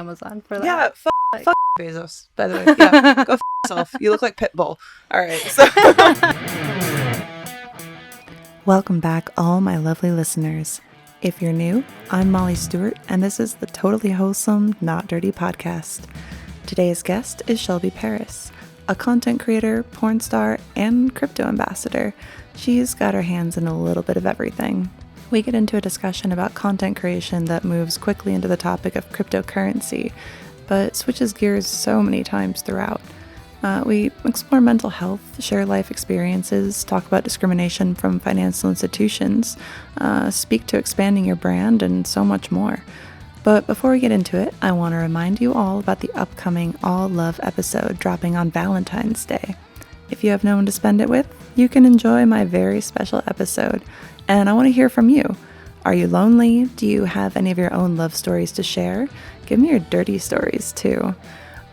Amazon for that. Yeah, fuck Bezos, by the way. Yeah, go yourself. You look like Pitbull. All right, so... Welcome back, all my lovely listeners. If you're new, I'm Molly Stewart, and this is the Totally Wholesome, Not Dirty podcast. Today's guest is Shelby Paris, a content creator, porn star, and crypto ambassador. She's got her hands in a little bit of everything. We get into a discussion about content creation that moves quickly into the topic of cryptocurrency, but switches gears so many times throughout. We explore mental health, share life experiences, talk about discrimination from financial institutions, speak to expanding your brand, and so much more. But before we get into it, I want to remind you all about the upcoming ALL LOVE episode dropping on Valentine's Day. If you have no one to spend it with, you can enjoy my very special episode. And I want to hear from you. Are you lonely? Do you have any of your own love stories to share? Give me your dirty stories too.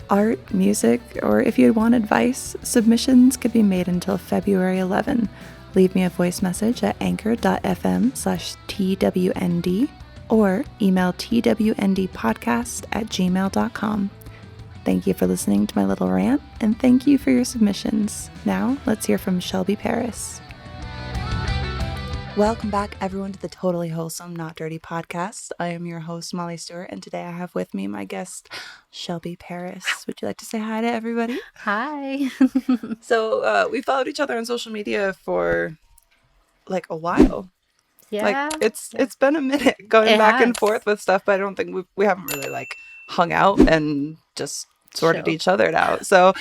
Art, music, or if you want advice, submissions could be made until February 11. Leave me a voice message at anchor.fm/TWND or email twndpodcast@gmail.com. Thank you for listening to my little rant, and thank you for your submissions. Now, let's hear from Shelby Paris. Welcome back, everyone, to the Totally Wholesome, Not Dirty podcast. I am your host, Molly Stewart, and today I have with me my guest, Shelby Paris. Would you like to say hi to everybody? Hi. So, we followed each other on social media for, like, a while. Yeah. Like, it's been a minute going back and forth with stuff, but I don't think we haven't really, like, hung out and just sorted each other out. So,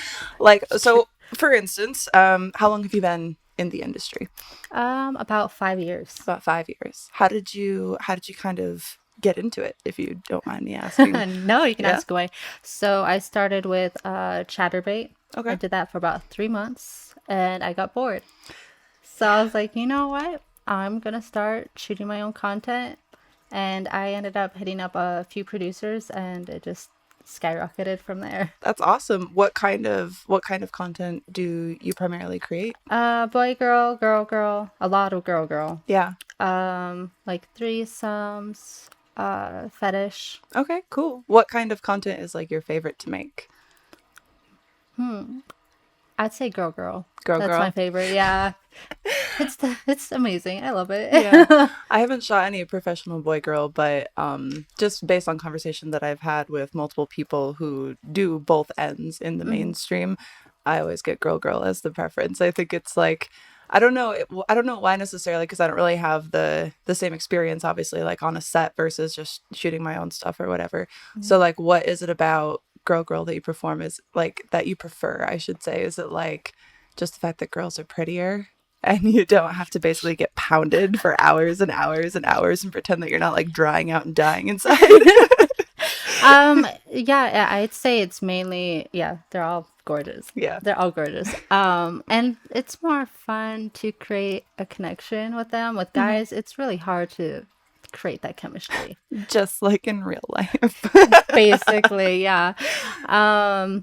for instance, how long have you been in the industry? About 5 years. About 5 years. How did you kind of get into it, if you don't mind me asking? No, you can ask away. So I started with Chatterbait. Okay. I did that for about 3 months and I got bored. So I was like, you know what? I'm gonna start shooting my own content. And I ended up hitting up a few producers and it just skyrocketed from there. That's awesome. What kind of content do you primarily create? Boy, girl, girl, a lot of girl. Yeah. Like threesomes, fetish. Okay, cool. What kind of content is like your favorite to make? I'd say girl. That's my favorite. Yeah. It's amazing. I love it. Yeah. I haven't shot any professional boy girl, but just based on conversation that I've had with multiple people who do both ends in the mainstream, I always get girl as the preference. I think it's like, I don't know why necessarily, because I don't really have the same experience, obviously, like on a set versus just shooting my own stuff or whatever. So like, what is it about girl that you perform is like that you prefer, I should say? Is it like just the fact that girls are prettier and you don't have to basically get pounded for hours and hours and hours and pretend that you're not like drying out and dying inside? Yeah, I'd say it's mainly, they're all gorgeous. Yeah. They're all gorgeous. And it's more fun to create a connection with them. With guys, it's really hard to create that chemistry. Just like in real life. Basically, yeah. I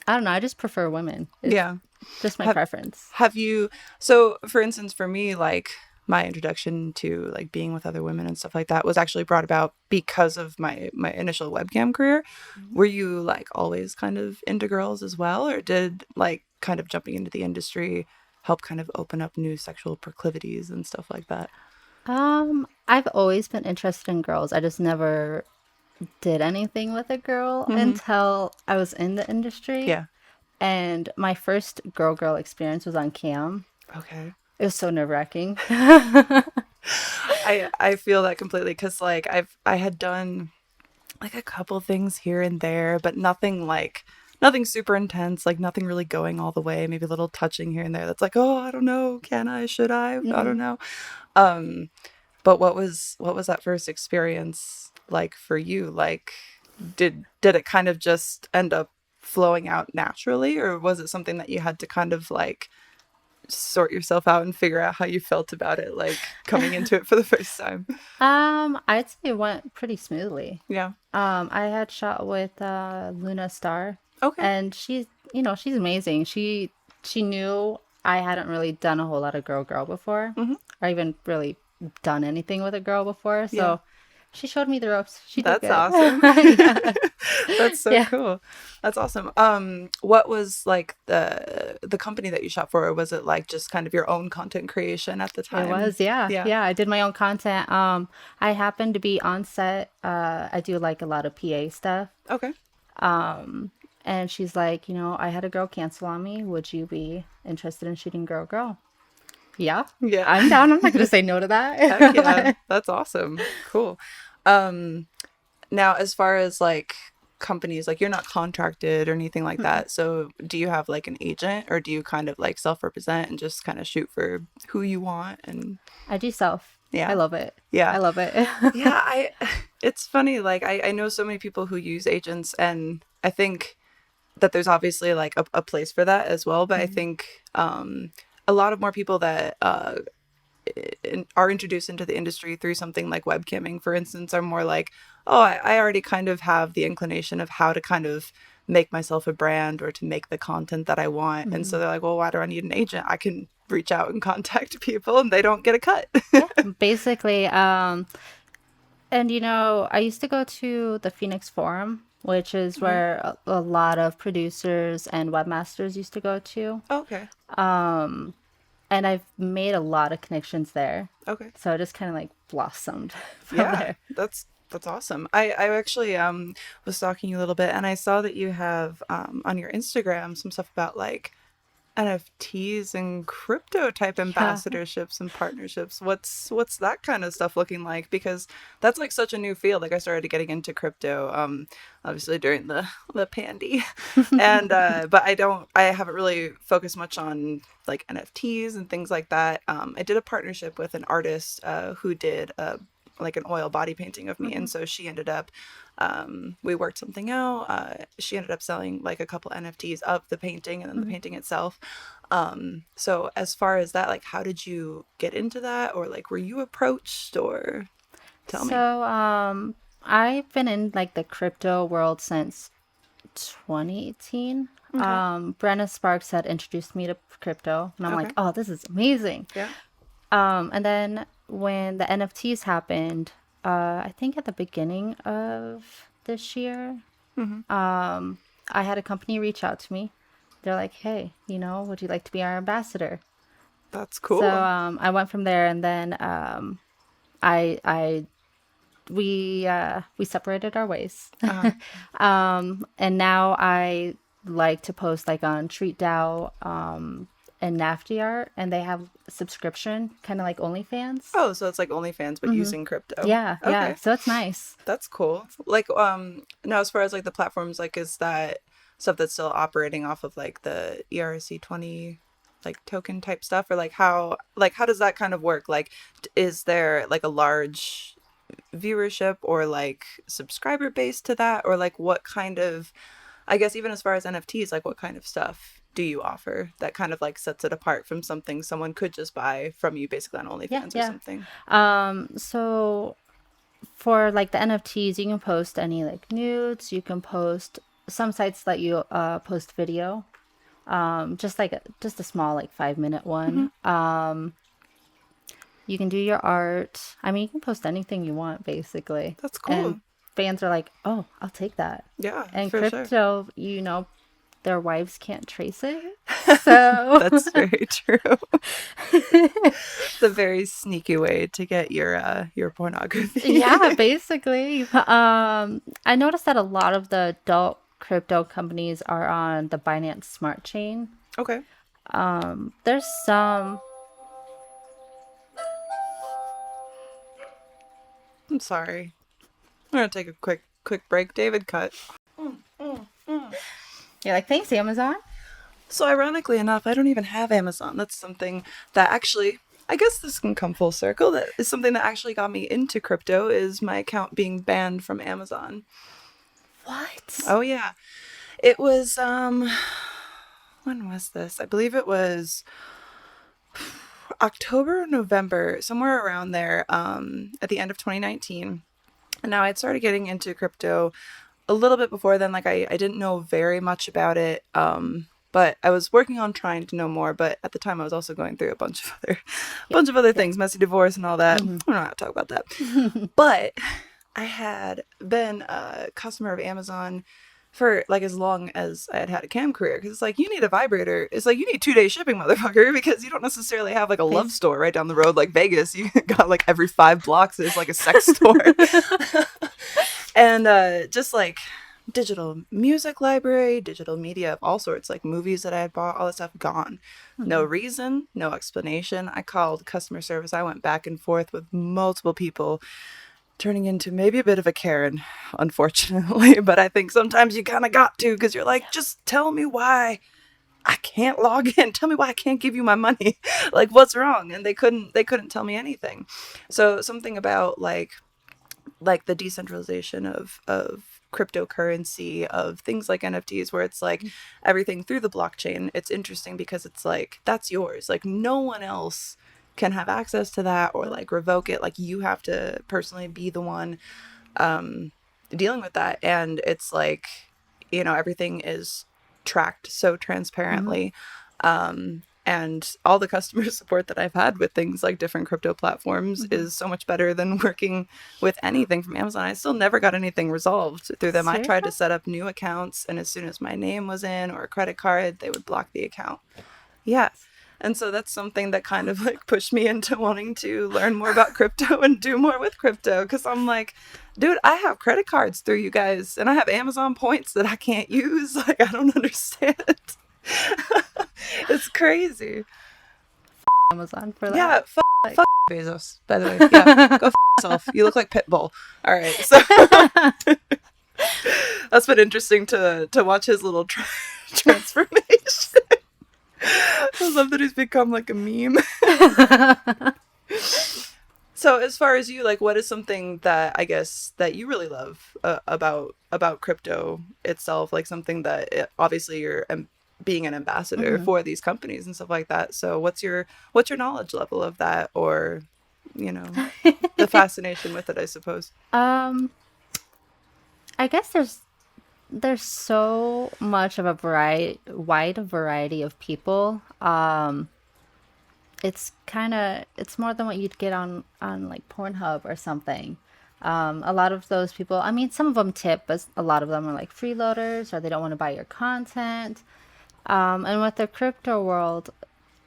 don't know. I just prefer women. It's just my preference. Have you, so for instance, for me, like my introduction to like being with other women and stuff like that was actually brought about because of my initial webcam career. Were you like always kind of into girls as well, or did like kind of jumping into the industry help kind of open up new sexual proclivities and stuff like that? I've always been interested in girls. I just never did anything with a girl until I was in the industry. Yeah. And my first girl experience was on cam. Okay. It was so nerve-wracking. I feel that completely, because like I had done like a couple things here and there, but nothing super intense, like nothing really going all the way, maybe a little touching here and there that's like, oh, I don't know, can I, should I don't know. But what was that first experience like for you? Like did it kind of just end up flowing out naturally, or was it something that you had to kind of like sort yourself out and figure out how you felt about it, like coming into it for the first time? I'd say it went pretty smoothly. Yeah. I had shot with Luna Star. Okay. And she's amazing. She knew I hadn't really done a whole lot of girl before, or even really done anything with a girl before. So She showed me the ropes. She did That's good. awesome. Yeah. That's so Yeah. cool. That's awesome. What was like the company that you shot for? Or was it like just kind of your own content creation at the It time? was, yeah. Yeah. Yeah, I did my own content. I happened to be on set. I do like a lot of PA stuff. Okay. And she's like, I had a girl cancel on me. Would you be interested in shooting girl girl? Yeah, Yeah. I'm down. I'm not gonna say no to Heck yeah. that. That's awesome. Cool. Now as far as like companies, like you're not contracted or anything like that. So do you have like an agent or do you kind of like self-represent and just kind of shoot for who you want? And I do self. yeah. I love it. Yeah. I love it. Yeah, it's funny, like I know so many people who use agents, and I think that there's obviously like a place for that as well, but I think a lot of more people that are introduced into the industry through something like webcamming, for instance, are more like, oh, I already kind of have the inclination of how to kind of make myself a brand or to make the content that I want. And so they're like, well, why do I need an agent? I can reach out and contact people and they don't get a cut. Yeah, basically. And I used to go to the Phoenix Forum, which is where a lot of producers and webmasters used to go to. Okay. And I've made a lot of connections there. Okay. So it just kind of like blossomed from Yeah, there. that's awesome. I actually was stalking you a little bit and I saw that you have on your Instagram some stuff about like NFTs and crypto type ambassadorships and partnerships. What's that kind of stuff looking like? Because that's like such a new field. Like I started getting into crypto obviously during the pandy. And but I haven't really focused much on like NFTs and things like that. I did a partnership with an artist who did like an oil body painting of me, and so she ended up we worked something out. She ended up selling like a couple NFTs of the painting and then the painting itself. So as far as that, like how did you get into that, or like were you approached, or tell me? So I've been in like the crypto world since 2018. Brenna Sparks had introduced me to crypto, and I'm like, oh, this is amazing. Yeah. And then when the NFTs happened, I think at the beginning of this year, I had a company reach out to me. They're like, hey, would you like to be our ambassador? That's cool. So I went from there, and then we separated our ways. And now I like to post like on TreatDAO and Nafty Art, and they have a subscription, kind of like OnlyFans. Oh, so it's like OnlyFans but using crypto. Yeah, yeah. Okay. So it's nice. That's cool. Like now as far as like the platforms, like is that stuff that's still operating off of like the ERC20 like token type stuff, or like how does that kind of work? Like is there like a large viewership or like subscriber base to that, or like what kind of, I guess even as far as NFTs, like what kind of stuff do you offer that kind of like sets it apart from something someone could just buy from you basically on OnlyFans or something? So for like the NFTs, you can post any like nudes. You can post, some sites let you post video, just a small like 5-minute one. You can do your art. I mean, you can post anything you want basically. That's cool. And fans are like, oh, I'll take that. Yeah, And for crypto, their wives can't trace it. So that's very true. It's a very sneaky way to get your pornography. yeah, basically. I noticed that a lot of the adult crypto companies are on the Binance Smart Chain. Okay. There's some. I'm sorry. I'm gonna take a quick break. David, cut. You're like, thanks, Amazon. So ironically enough, I don't even have Amazon. That's something that actually, I guess this can come full circle. That is something that actually got me into crypto, is my account being banned from Amazon. What? Oh yeah. It was when was this? I believe it was October or November, somewhere around there, at the end of 2019. And now I'd started getting into crypto a little bit before then. Like I didn't know very much about it, but I was working on trying to know more. But at the time, I was also going through a bunch of other things, messy divorce and all that. We're not going to talk about that. But I had been a customer of Amazon for like as long as I had had a cam career, because it's like, you need a vibrator. It's like, you need 2-day shipping, motherfucker, because you don't necessarily have like a love store right down the road like Vegas. You got like every 5 blocks there's like a sex store. And just like digital music library, digital media of all sorts, like movies that I had bought, all that stuff gone. No reason, no explanation. I called customer service. I went back and forth with multiple people, turning into maybe a bit of a Karen, unfortunately. But I think sometimes you kind of got to, because you're like, just tell me why I can't log in. Tell me why I can't give you my money. Like, what's wrong? And they couldn't tell me anything. So something about like the decentralization of cryptocurrency, of things like NFTs, where it's like everything through the blockchain. It's interesting because it's like, that's yours. Like, no one else can have access to that or like revoke it. Like, you have to personally be the one dealing with that. And it's like, you know, everything is tracked so transparently. And all the customer support that I've had with things like different crypto platforms is so much better than working with anything from Amazon. I still never got anything resolved through them. Seriously? I tried to set up new accounts, and as soon as my name was in or a credit card, they would block the account. Yeah. And so that's something that kind of like pushed me into wanting to learn more about crypto and do more with crypto. Because I'm like, dude, I have credit cards through you guys, and I have Amazon points that I can't use. Like, I don't understand. It's crazy. Amazon for that. Yeah, fuck Bezos, by the way. Yeah, go yourself. You look like Pitbull. All right, so that's been interesting to watch his little transformation. I love that he's become like a meme. So as far as you, like, what is something that I guess that you really love about crypto itself? Like something that obviously you're being an ambassador for these companies and stuff like that. So what's your knowledge level of that, or, you know, the fascination with it, I suppose? I guess there's so much of a wide variety of people. It's more than what you'd get on like Pornhub or something. A lot of those people, I mean, some of them tip, but a lot of them are like freeloaders, or they don't want to buy your content. And with the crypto world,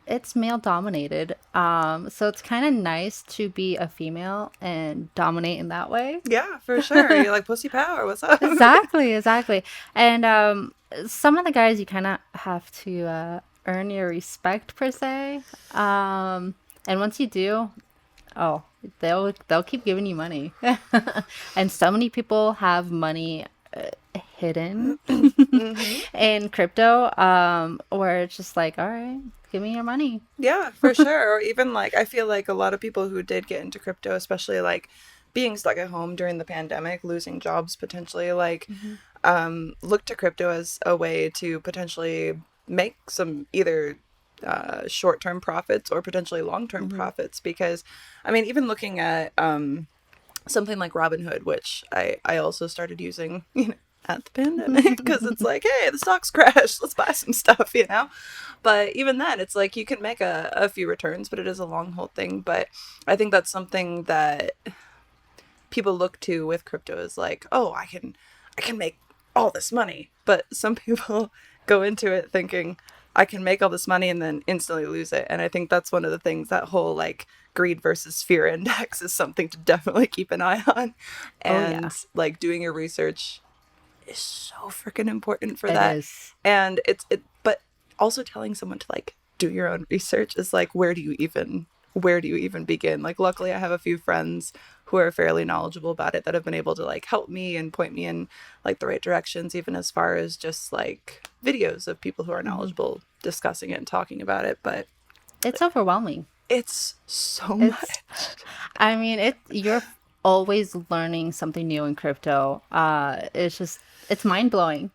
it's male dominated. So it's kind of nice to be a female and dominate in that way. Yeah, for sure. You're like, pussy power, what's up? Exactly. And some of the guys, you kind of have to earn your respect per se. And once you do, oh, they'll keep giving you money. And so many people have money hidden in crypto, where it's just like, all right, give me your money. Yeah, for sure. Or even like, I feel like a lot of people who did get into crypto, especially like being stuck at home during the pandemic, losing jobs potentially, like look to crypto as a way to potentially make some either short-term profits or potentially long-term profits. Because I mean, even looking at something like Robinhood, which I also started using, you know, at the pandemic, because it's like, hey, the stocks crashed, let's buy some stuff, you know. But even then, it's like you can make a few returns, but it is a long hold thing. But I think that's something that people look to with crypto, is like, oh, I can make all this money. But some people go into it thinking, I can make all this money and then instantly lose it. And I think that's one of the things, that whole like greed versus fear index is something to definitely keep an eye on. And like doing your research is so freaking important for that. It is. And but also telling someone to like do your own research is like, where do you even begin? Like, luckily I have a few friends who are fairly knowledgeable about it that have been able to like help me and point me in like the right directions, even as far as just like videos of people who are knowledgeable discussing it and talking about it. But it's overwhelming. It's so much. I mean, you're always learning something new in crypto. It's mind-blowing.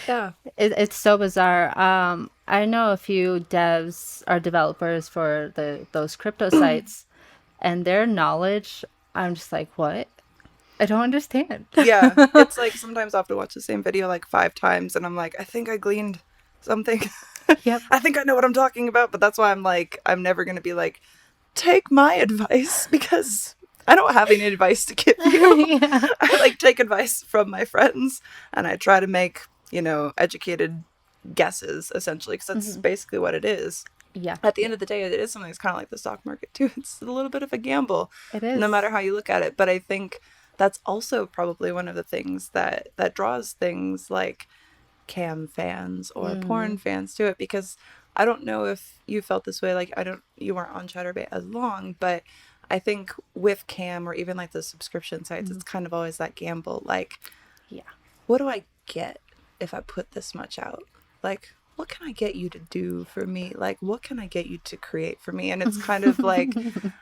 Yeah. It's so bizarre. I know a few devs or developers for those crypto sites, and their knowledge, I'm just like, what? I don't understand. Yeah. It's like sometimes I have to watch the same video like 5 times, and I'm like, I think I gleaned something. Yep. I think I know what I'm talking about, but that's why I'm like, I'm never going to be like, take my advice, because I don't have any advice to give you. Yeah. I like take advice from my friends, and I try to make, educated guesses, essentially, because that's basically what it is. Yeah. At the end of the day, it is something that's kind of like the stock market too. It's a little bit of a gamble, It is. no matter how you look at it. But I think that's also probably one of the things that draws things like cam fans or porn fans to it, because I don't know if you felt this way. Like, you weren't on Chatterbait as long, but I think with cam or even like the subscription sites, it's kind of always that gamble. Like, Yeah. what do I get if I put this much out? Like, what can I get you to do for me? Like, what can I get you to create for me? And it's kind of like,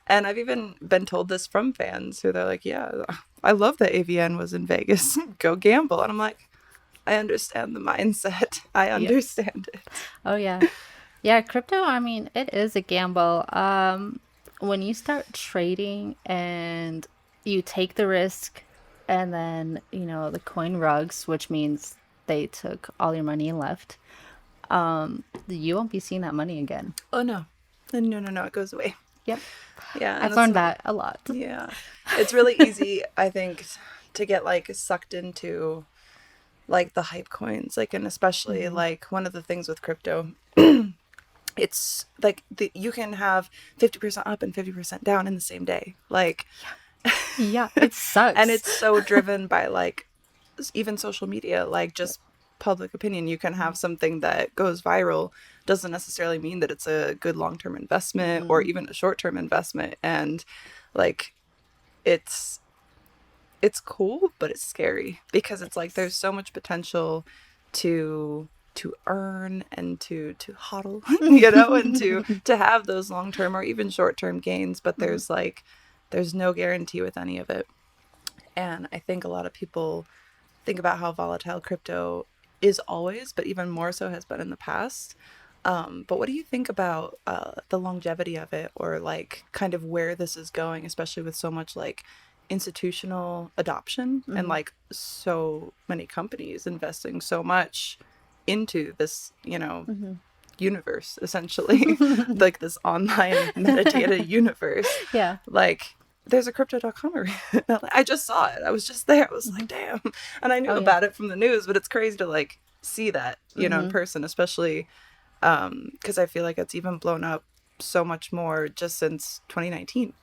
and I've even been told this from fans who they're like, yeah, I love that AVN was in Vegas. Go gamble. And I'm like, I understand the mindset. I understand it. Oh, yeah. Yeah, crypto, I mean, it is a gamble. When you start trading and you take the risk and then, the coin rugs, which means they took all your money and left, you won't be seeing that money again. Oh, no. No. It goes away. Yep. Yeah. I've learned that a lot. Yeah. It's really easy, I think, to get like sucked into like the hype coins, like, and especially like one of the things with crypto, it's like you can have 50% up and 50% down in the same day. Like, Yeah, it sucks. and it's so driven by like even social media, like just public opinion. You can have something that goes viral, doesn't necessarily mean that it's a good long-term investment or even a short-term investment. And like, it's cool, but it's scary because it's like there's so much potential to earn and to hodl, and to have those long-term or even short-term gains, but there's no guarantee with any of it. And I think a lot of people think about how volatile crypto is always, but even more so has been in the past. But what do you think about the longevity of it, or like kind of where this is going, especially with so much like institutional adoption and like so many companies investing so much into this, universe, essentially, like this online metadata universe. Yeah. Like, there's a crypto.com. I just saw it. I was just there. I was like, damn. And I knew about it from the news, but it's crazy to like see that, in person, especially because I feel like it's even blown up so much more just since 2019.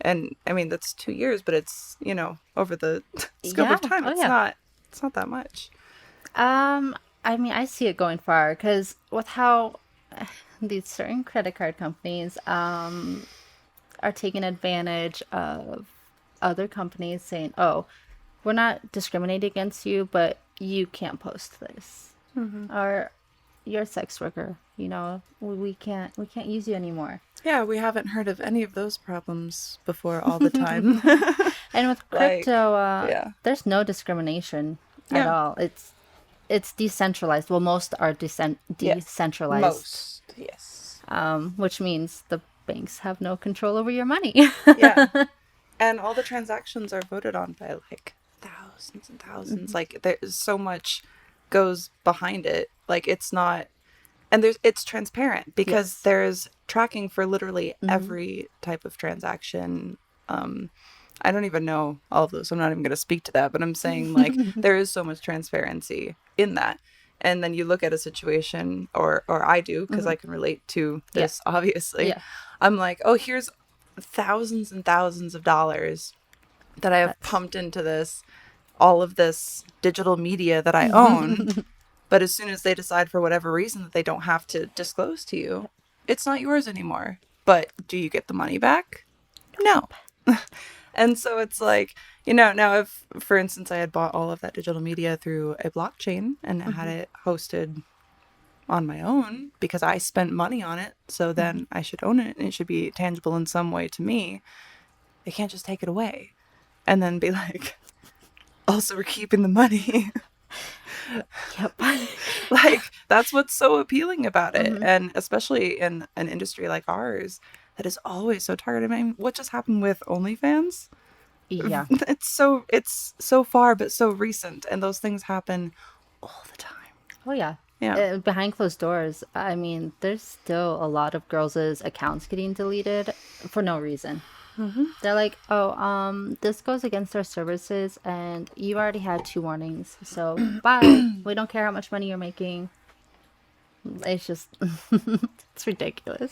And I mean, that's 2 years, but it's, over the scope of time, it's not that much. I mean, I see it going far because with how these certain credit card companies are taking advantage of other companies saying, oh, we're not discriminating against you, but you can't post this. Or you're a sex worker, we can't use you anymore. Yeah, we haven't heard of any of those problems before all the time. And with crypto, there's no discrimination at all. It's decentralized. Well, most are decentralized. Most, yes. Which means the banks have no control over your money. Yeah. And all the transactions are voted on by like thousands and thousands. Like, there's so much goes behind it. Like, it's not, and it's transparent because there's tracking for literally every type of transaction. I don't even know all of those. I'm not even going to speak to that, but I'm saying like there is so much transparency in that. And then you look at a situation, or I do, because I can relate to this, obviously. Yeah. I'm like, oh, here's thousands and thousands of dollars that I have pumped into this, all of this digital media that I own. But as soon as they decide for whatever reason that they don't have to disclose to you, it's not yours anymore. But do you get the money back? No. And so it's like, now if, for instance, I had bought all of that digital media through a blockchain and had it hosted on my own because I spent money on it, so then I should own it and it should be tangible in some way to me. They can't just take it away and then be like, also, we're keeping the money. Yep. Like, that's what's so appealing about it. And especially in an industry like ours that is always so targeted. I mean, what just happened with OnlyFans? Yeah. It's so far, but so recent. And those things happen all the time. Oh, yeah. Yeah. Behind closed doors, I mean, there's still a lot of girls' accounts getting deleted for no reason. They're like, oh, this goes against our services, and you already had 2 warnings, so bye. We don't care how much money you're making. It's just, it's ridiculous.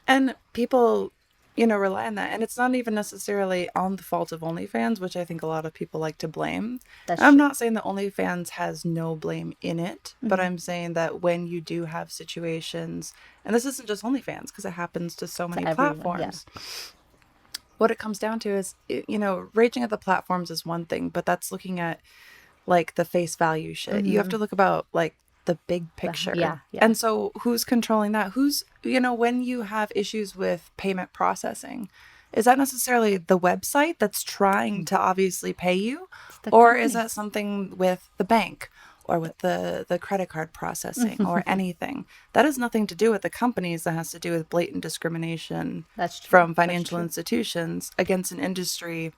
And people, rely on that. And it's not even necessarily on the fault of OnlyFans, which I think a lot of people like to blame. That's I'm true. not saying that OnlyFans has no blame in it, but I'm saying that when you do have situations, and this isn't just OnlyFans, because it happens to so many platforms. Yeah. What it comes down to is, raging at the platforms is one thing, but that's looking at like the face value shit. You have to look about like the big picture. Yeah. And so who's controlling that? Who's, when you have issues with payment processing, is that necessarily the website that's trying to obviously pay you? Or is that something with the bank or with the credit card processing or anything? That has nothing to do with the companies. That has to do with blatant discrimination from financial institutions against an industry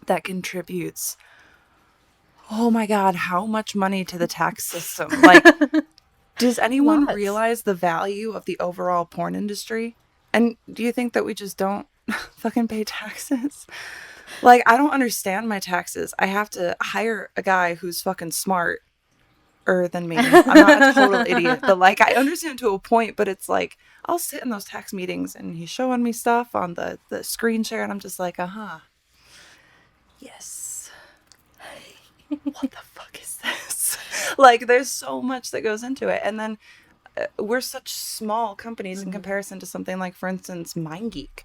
that contributes, oh my God, how much money to the tax system? Like, does anyone realize the value of the overall porn industry? And do you think that we just don't fucking pay taxes? Like, I don't understand my taxes. I have to hire a guy who's fucking smarter than me. I'm not a total idiot, but like, I understand to a point, but it's like, I'll sit in those tax meetings and he's showing me stuff on the screen share and I'm just like, yes. What the fuck is this? Like, there's so much that goes into it. And then we're such small companies in comparison to something like, for instance, MindGeek.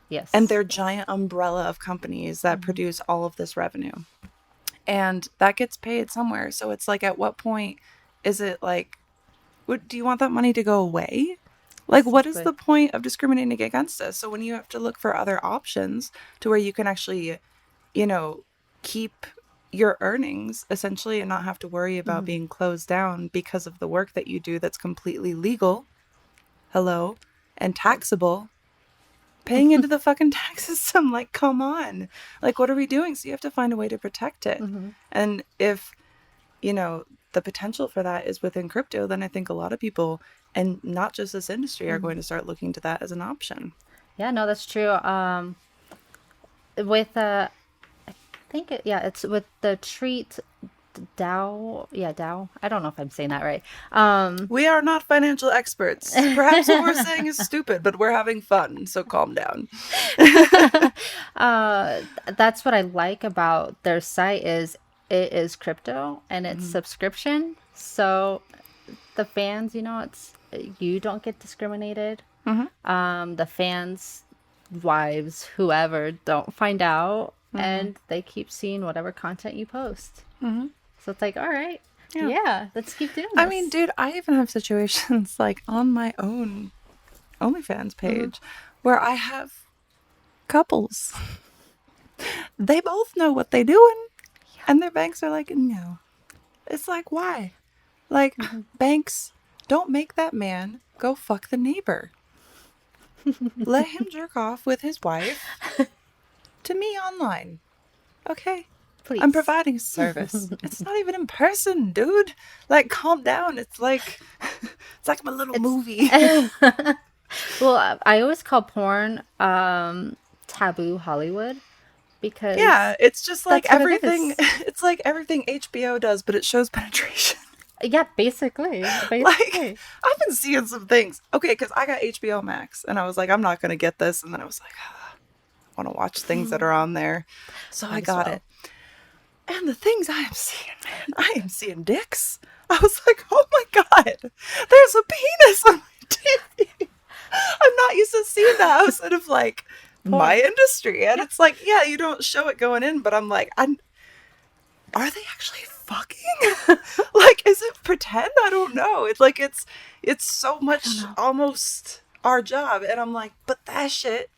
Yes. And their giant umbrella of companies that produce all of this revenue. And that gets paid somewhere. So it's like, at what point is it like, do you want that money to go away? Like, what is the point of discriminating against us? So when you have to look for other options to where you can actually, keep your earnings essentially and not have to worry about being closed down because of the work that you do that's completely legal, and taxable, paying into the fucking tax system. Like, come on. Like, what are we doing? So you have to find a way to protect it. And if, the potential for that is within crypto, then I think a lot of people, and not just this industry, are going to start looking to that as an option. Yeah, no, that's true. With it's with the treat DAO. Yeah, DAO. I don't know if I'm saying that right. We are not financial experts. Perhaps what we're saying is stupid, but we're having fun, so calm down. That's what I like about their site is it is crypto and it's subscription. So the fans, it's you don't get discriminated. The fans, wives, whoever, don't find out. And they keep seeing whatever content you post. So it's like, all right, yeah, let's keep doing this. I mean, dude, I even have situations like on my own OnlyFans page where I have couples. They both know what they're doing. And their banks are like, no. It's like, why? Like, banks, don't make that man go fuck the neighbor. Let him jerk off with his wife to me online. Okay? Please. I'm providing service. It's not even in person, dude. Like, calm down. It's like my little movie. Well, I always call porn taboo Hollywood because it's just like everything. It's like everything HBO does, but it shows penetration. Yeah, basically. Like, I've been seeing some things. Okay, because I got HBO Max, and I was like, I'm not gonna get this, and then I was like, I want to watch things that are on there, so I got it. And the things I am seeing, man, I am seeing dicks. I was like, oh my God, there's a penis on my TV. I'm not used to seeing that outside of like my industry. And it's like, yeah, you don't show it going in, but I'm like, are they actually fucking? Like, is it pretend? I don't know. It's like, it's so much almost our job. And I'm like, but that shit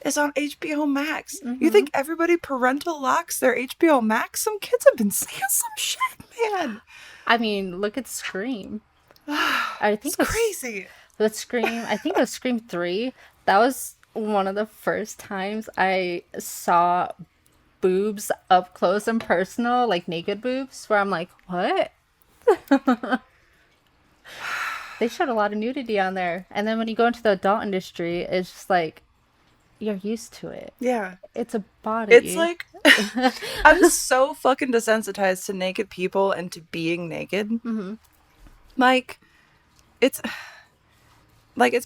is on HBO Max. You think everybody parental locks their HBO Max? Some kids have been seeing some shit, man. I mean, look at Scream. I think it's crazy. The Scream, I think it was Scream 3. That was one of the first times I saw boobs up close and personal, like naked boobs, where I'm like, what? They showed a lot of nudity on there. And then when you go into the adult industry, it's just like, you're used to it. Yeah. It's a body. It's like, I'm so fucking desensitized to naked people and to being naked. Mm-hmm. Like, it's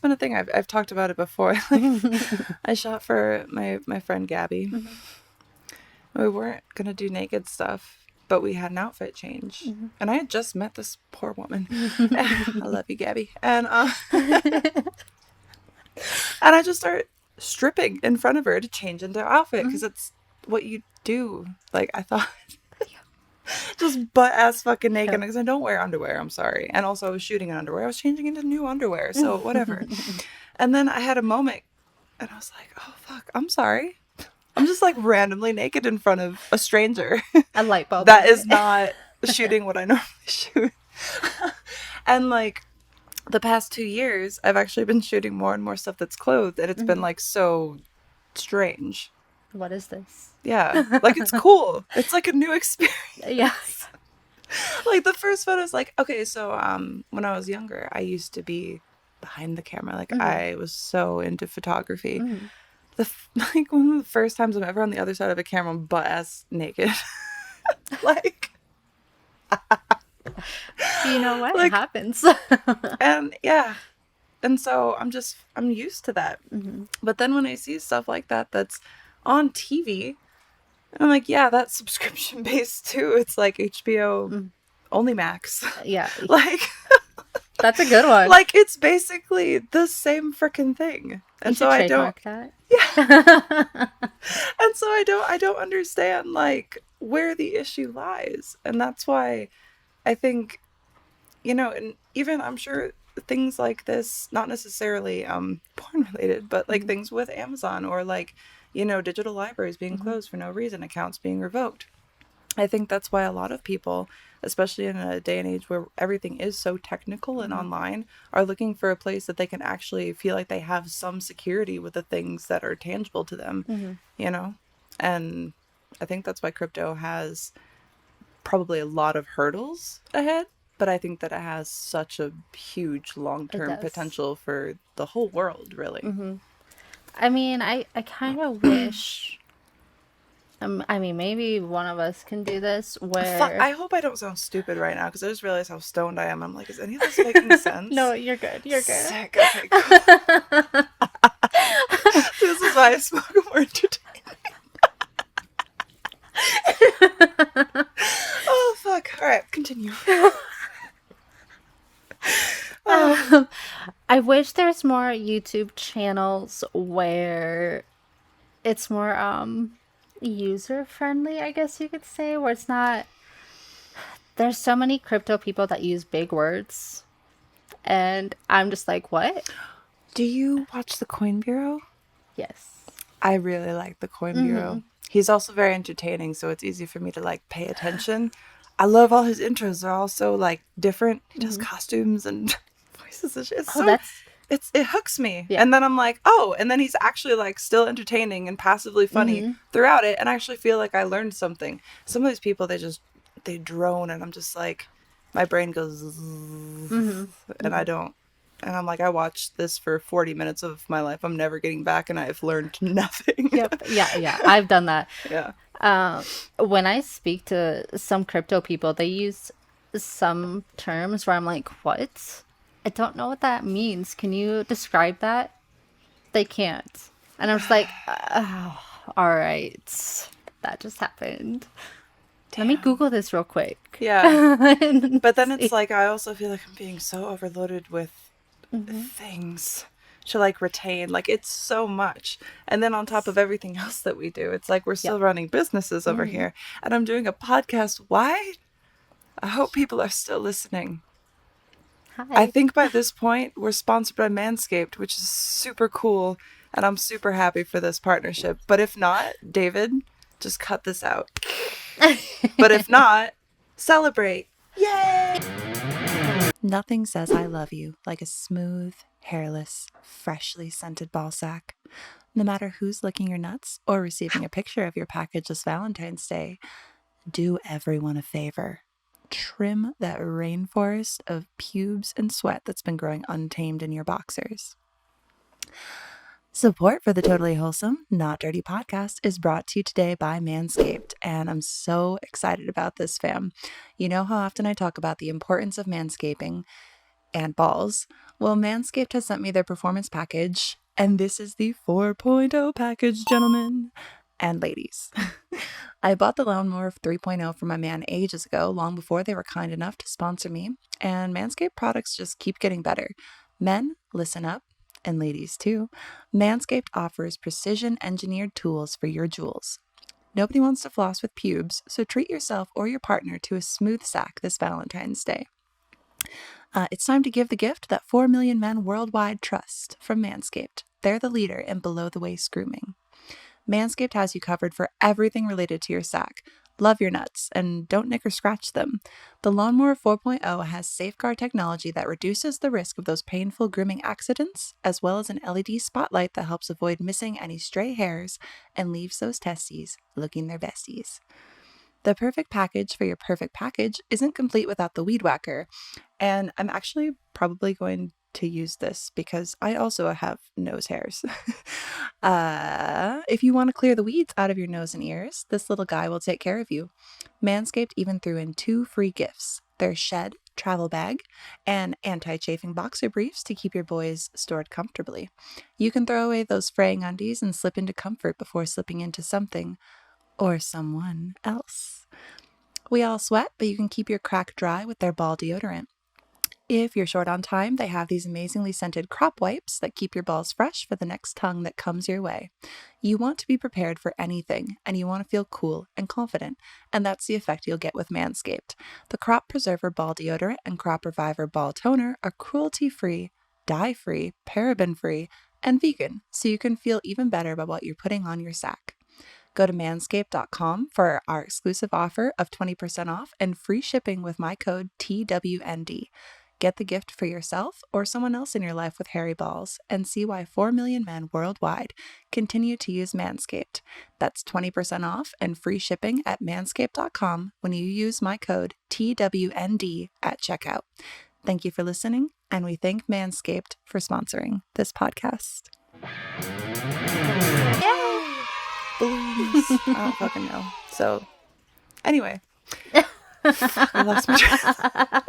been a thing. I've talked about it before. Like, I shot for my friend Gabby. Mm-hmm. We weren't gonna do naked stuff, but we had an outfit change. Mm-hmm. And I had just met this poor woman. I love you, Gabby. And and I just started stripping in front of her to change into her outfit because it's what you do. Like, I thought just butt ass fucking naked because I don't wear underwear. I'm sorry. And also I was shooting in underwear. I was changing into new underwear. So whatever. And then I had a moment and I was like, oh fuck, I'm sorry. I'm just like randomly naked in front of a stranger. A light bulb. That is not shooting what I normally shoot. And like the past 2 years, I've actually been shooting more and more stuff that's clothed, and it's been like so strange. What is this? Yeah, like it's cool. It's like a new experience. Yes. Like the first photo is like, okay, so when I was younger, I used to be behind the camera. Like I was so into photography. Like one of the first times I'm ever on the other side of a camera, butt ass naked. Like. You know what? Like, it happens. And yeah. And so I'm used to that. But then when I see stuff like that that's on TV, I'm like, yeah, that's subscription based too. It's like HBO only Max. Yeah. Like That's a good one. like it's basically the same freaking thing. And so I don't that. Yeah. And so I don't understand like where the issue lies. And that's why I think, you know, and even I'm sure things like this, not necessarily porn related, but like things with Amazon or like, you know, digital libraries being closed for no reason, accounts being revoked. I think that's why a lot of people, especially in a day and age where everything is so technical and online, are looking for a place that they can actually feel like they have some security with the things that are tangible to them, you know? And I think that's why crypto has probably a lot of hurdles ahead, but I think that it has such a huge long-term potential for the whole world, really. I mean, I kind of wish. I mean, maybe one of us can do this where. Fuck, I hope I don't sound stupid right now because I just realized how stoned I am. I'm like, is any of this making sense? No, you're good. You're good. Sick. Okay, cool. This is why I smoke more entertaining. Oh, fuck. All right, continue. I wish there's more YouTube channels where it's more user friendly, I guess you could say, where it's not. There's so many crypto people that use big words, and I'm just like, what? Do you watch the Coin Bureau? Yes. I really like the Coin Bureau. He's also very entertaining, so it's easy for me to like pay attention. I love all his intros. They're all so like different. He does costumes and voices and shit. It hooks me. Yeah. And then I'm like, oh, and then he's actually like still entertaining and passively funny throughout it. And I actually feel like I learned something. Some of these people, they drone and I'm just like, my brain goes, and I don't. And I'm like, I watched this for 40 minutes of my life. I'm never getting back and I've learned nothing. Yep. Yeah. I've done that. Yeah. When I speak to some crypto people, they use some terms where I'm like, what? I don't know what that means. Can you describe that? They can't. And I'm just like, oh, all right. That just happened. Let me Google this real quick. Yeah. But then it's like, I also feel like I'm being so overloaded with things to like retain. Like it's so much. And then on top of everything else that we do, it's like we're still running businesses over here. And I'm doing a podcast. Why? I hope people are still listening. Hi. I think by this point, we're sponsored by Manscaped, which is super cool. And I'm super happy for this partnership. But if not, David, just cut this out. But if not, celebrate. Yay! Nothing says I love you like a smooth, hairless, freshly scented ball sack. No matter who's licking your nuts or receiving a picture of your package this Valentine's Day, do everyone a favor. Trim that rainforest of pubes and sweat that's been growing untamed in your boxers. Support for the Totally Wholesome, Not Dirty podcast is brought to you today by Manscaped, and I'm so excited about this, fam. You know how often I talk about the importance of manscaping and balls? Well, Manscaped has sent me their performance package, and this is the 4.0 package, gentlemen and ladies. I bought the Lawnmower 3.0 for my man ages ago, long before they were kind enough to sponsor me, and Manscaped products just keep getting better. Men, listen up. And ladies too, Manscaped offers precision-engineered tools for your jewels. Nobody wants to floss with pubes, so treat yourself or your partner to a smooth sack this Valentine's Day. It's time to give the gift that 4 million men worldwide trust from Manscaped. They're the leader in below-the-waist grooming. Manscaped has you covered for everything related to your sack. Love your nuts, and don't nick or scratch them. The Lawnmower 4.0 has Safeguard technology that reduces the risk of those painful grooming accidents, as well as an LED spotlight that helps avoid missing any stray hairs and leaves those testes looking their besties. The perfect package for your perfect package isn't complete without the Weed Whacker, and I'm actually probably going to use this because I also have nose hairs. If you want to clear the weeds out of your nose and ears, this little guy will take care of you. Manscaped even threw in 2 free gifts: their Shed travel bag and anti-chafing boxer briefs to keep your boys stored comfortably. You can throw away those fraying undies and slip into comfort before slipping into something or someone else. We all sweat, but you can keep your crack dry with their ball deodorant. If you're short on time, they have these amazingly scented crop wipes that keep your balls fresh for the next tongue that comes your way. You want to be prepared for anything, and you want to feel cool and confident, and that's the effect you'll get with Manscaped. The Crop Preserver Ball Deodorant and Crop Reviver Ball Toner are cruelty-free, dye-free, paraben-free, and vegan, so you can feel even better about what you're putting on your sack. Go to manscaped.com for our exclusive offer of 20% off and free shipping with my code TWND. Get the gift for yourself or someone else in your life with hairy balls and see why 4 million men worldwide continue to use Manscaped. That's 20% off and free shipping at manscaped.com when you use my code TWND at checkout. Thank you for listening, and we thank Manscaped for sponsoring this podcast. Yay! Balloons. I don't fucking know. So, anyway. I lost my track.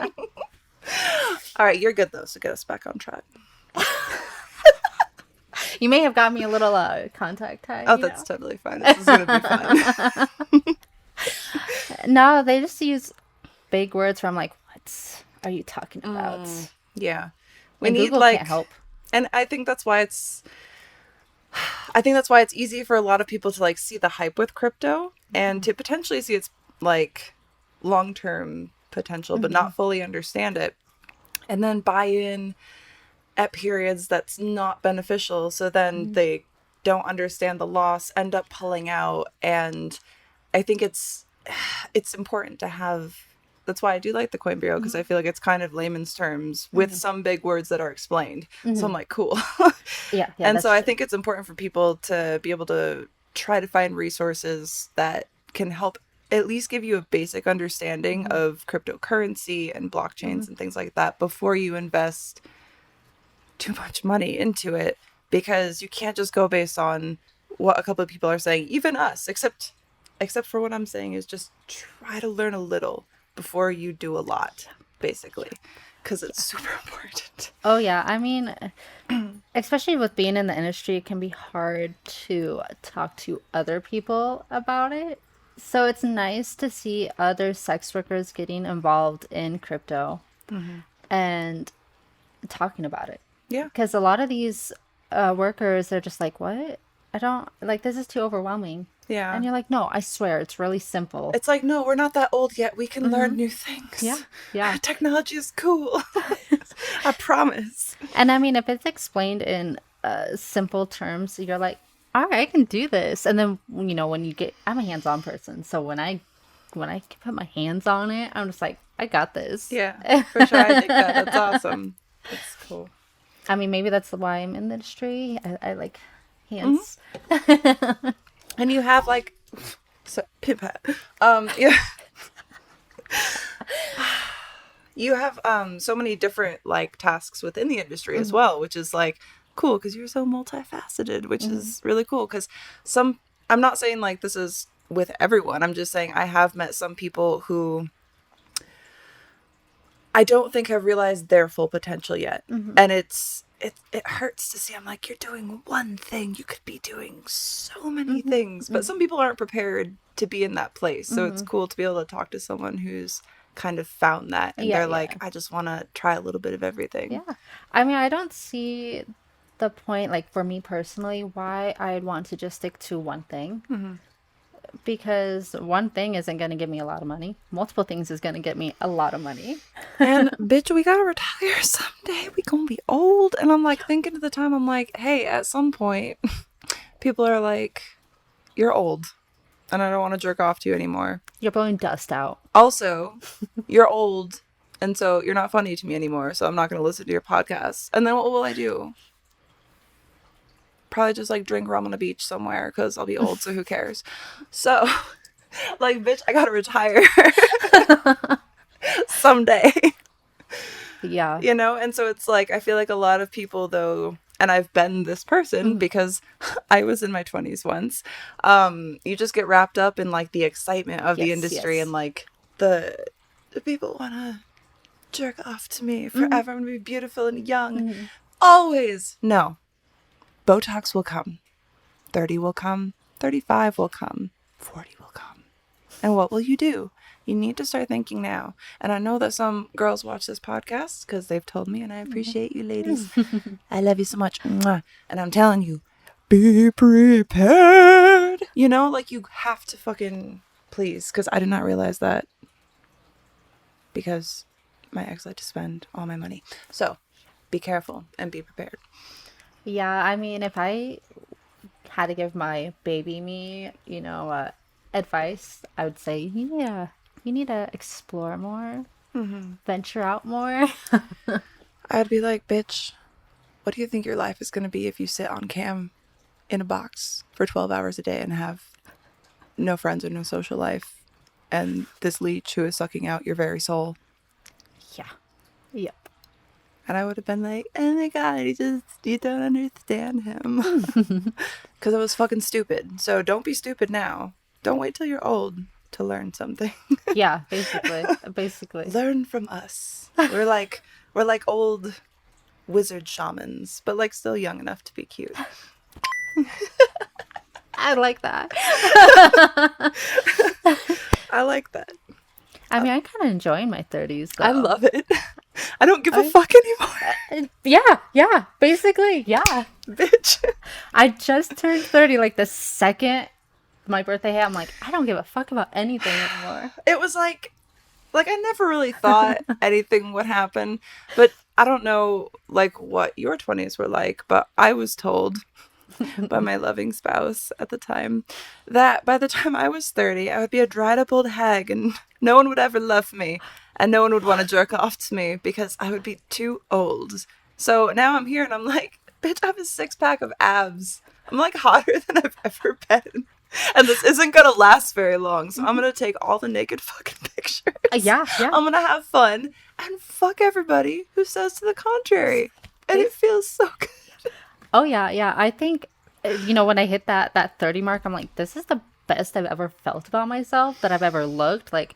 All right, you're good though, so get us back on track. You may have got me a little contact high. Oh, that's totally fine. This is going to be fun. No, they just use big words where I'm like, what are you talking about? Yeah. We And need Google like can't help. And I think that's why it's easy for a lot of people to like see the hype with crypto and to potentially see its like long-term potential but not fully understand it, and then buy in at periods that's not beneficial, so then they don't understand the loss, end up pulling out. And I think it's important to have, that's why I do like the Coin Bureau, because I feel like it's kind of layman's terms with some big words that are explained. So I'm like, cool. Yeah, and so I think it's important for people to be able to try to find resources that can help at least give you a basic understanding of cryptocurrency and blockchains and things like that before you invest too much money into it, because you can't just go based on what a couple of people are saying, even us, except for what I'm saying is just try to learn a little before you do a lot, basically, because it's super important. Oh, yeah. I mean, especially with being in the industry, it can be hard to talk to other people about it. So it's nice to see other sex workers getting involved in crypto and talking about it. Yeah. Because a lot of these workers are just like, what? I don't, like, this is too overwhelming. Yeah. And you're like, no, I swear, it's really simple. It's like, no, we're not that old yet. We can learn new things. Yeah. Yeah. Technology is cool. I promise. And I mean, if it's explained in simple terms, you're like, all right, I can do this. And then, you know, when you get, I'm a hands-on person. So when I can put my hands on it, I'm just like, I got this. Yeah, for sure. I think that's awesome. That's cool. I mean, maybe that's why I'm in the industry. I like hands. And you have like, so, pimp hat. Yeah. You have so many different like tasks within the industry as well, which is like cool because you're so multifaceted, which is really cool. Because I'm not saying like this is with everyone. I'm just saying I have met some people who I don't think have realized their full potential yet. And it hurts to see. I'm like, you're doing one thing. You could be doing so many things. But some people aren't prepared to be in that place. So it's cool to be able to talk to someone who's kind of found that. And they're like, I just want to try a little bit of everything. Yeah. I mean, I don't see the point, like for me personally, why I'd want to just stick to one thing. Because one thing isn't going to give me a lot of money. Multiple things is going to get me a lot of money. And bitch, we gotta retire someday. We gonna be old. And I'm like thinking at the time, I'm like, hey, at some point, people are like, you're old, and I don't want to jerk off to you anymore. You're blowing dust out. Also, you're old, and so you're not funny to me anymore. So I'm not gonna listen to your podcast. And then what will I do? Probably just like drink rum on a beach somewhere because I'll be old, so who cares? So, like, bitch, I gotta retire someday. Yeah. You know? And so it's like, I feel like a lot of people, though, and I've been this person because I was in my 20s once, you just get wrapped up in like the excitement of the industry and like the people want to jerk off to me forever. I'm gonna be beautiful and young. Always. No. Botox will come. 30 will come. 35 will come. 40 will come. And what will you do? You need to start thinking now. And I know that some girls watch this podcast because they've told me, and I appreciate you ladies. I love you so much. Mwah. And I'm telling you, be prepared. You know, like you have to fucking please, because I did not realize that because my ex liked to spend all my money. So be careful and be prepared. Yeah, I mean, if I had to give my baby me, advice, I would say, yeah, you need to explore more, venture out more. I'd be like, bitch, what do you think your life is going to be if you sit on cam in a box for 12 hours a day and have no friends or no social life and this leech who is sucking out your very soul? Yeah. Yep. And I would have been like, oh my God, you don't understand him. Because I was fucking stupid. So don't be stupid now. Don't wait till you're old to learn something. Yeah, basically. Learn from us. We're like old wizard shamans, but like still young enough to be cute. I like that. I like that. I mean, I'm kind of enjoying my 30s, though. I love it. I don't give a fuck anymore. Yeah, basically, yeah. Bitch. I just turned 30, like, the second my birthday hit. I'm like, I don't give a fuck about anything anymore. It was like I never really thought anything would happen, but I don't know, like, what your 20s were like, but I was told by my loving spouse at the time that by the time I was 30, I would be a dried up old hag and no one would ever love me and no one would want to jerk off to me because I would be too old. So now I'm here and I'm like, bitch, I have a 6-pack of abs. I'm like hotter than I've ever been. And this isn't going to last very long. So I'm going to take all the naked fucking pictures. Yeah. I'm going to have fun and fuck everybody who says to the contrary. And it feels so good. Oh, yeah. I think, when I hit that 30 mark, I'm like, this is the best I've ever felt about myself, that I've ever looked. Like,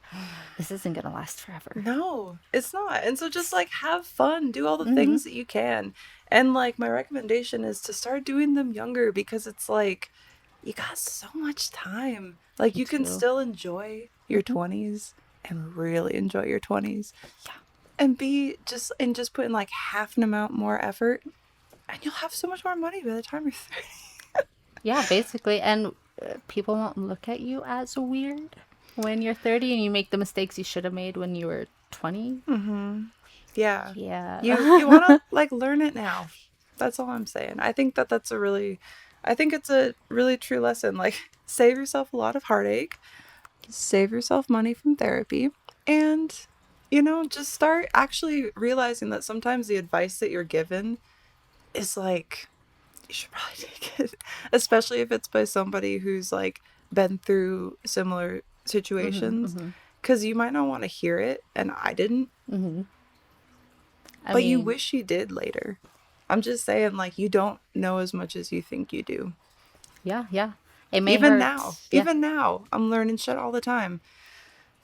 this isn't going to last forever. No, it's not. And so just, like, have fun. Do all the things that you can. And, like, my recommendation is to start doing them younger because it's, like, you got so much time. Like, you can still enjoy your 20s and really enjoy your 20s. Yeah. And just put in, like, half an amount more effort. And you'll have so much more money by the time you're 30. Yeah, basically. And people won't look at you as weird when you're 30 and you make the mistakes you should have made when you were 20. Yeah. Yeah. You want to, like, learn it now. That's all I'm saying. I think it's a really true lesson. Like, save yourself a lot of heartache. Save yourself money from therapy. And, just start actually realizing that sometimes the advice that you're given is like, you should probably take it, especially if it's by somebody who's like been through similar situations, because you might not want to hear it, and I didn't, but you wish you did later. I'm just saying, like, you don't know as much as you think you do. Yeah, yeah. It may Even hurt. now. Yeah. Even now. I'm learning shit all the time.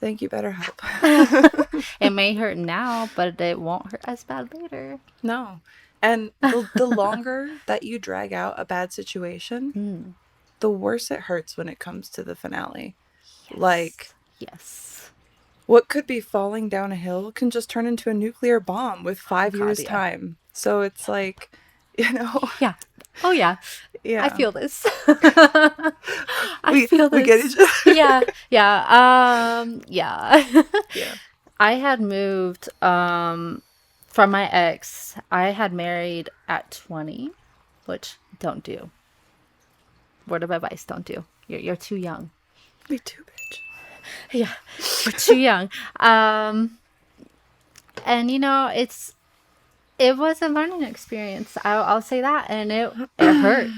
Thank you, BetterHelp. It may hurt now, but it won't hurt as bad later. No. And the longer that you drag out a bad situation, the worse it hurts when it comes to the finale. Yes. Like, yes. what could be falling down a hill can just turn into a nuclear bomb with 5 years' yeah. time. So it's like, you know. Yeah. Oh, yeah. Yeah. I feel this. I feel this. We get each other. Yeah. Yeah. Yeah. Yeah. I had moved from my ex. I had married at 20, which don't do. Word of advice, don't do. You're too young. Me too, bitch. Yeah, you're too young. And you know, it was a learning experience. I'll say that, and it hurt.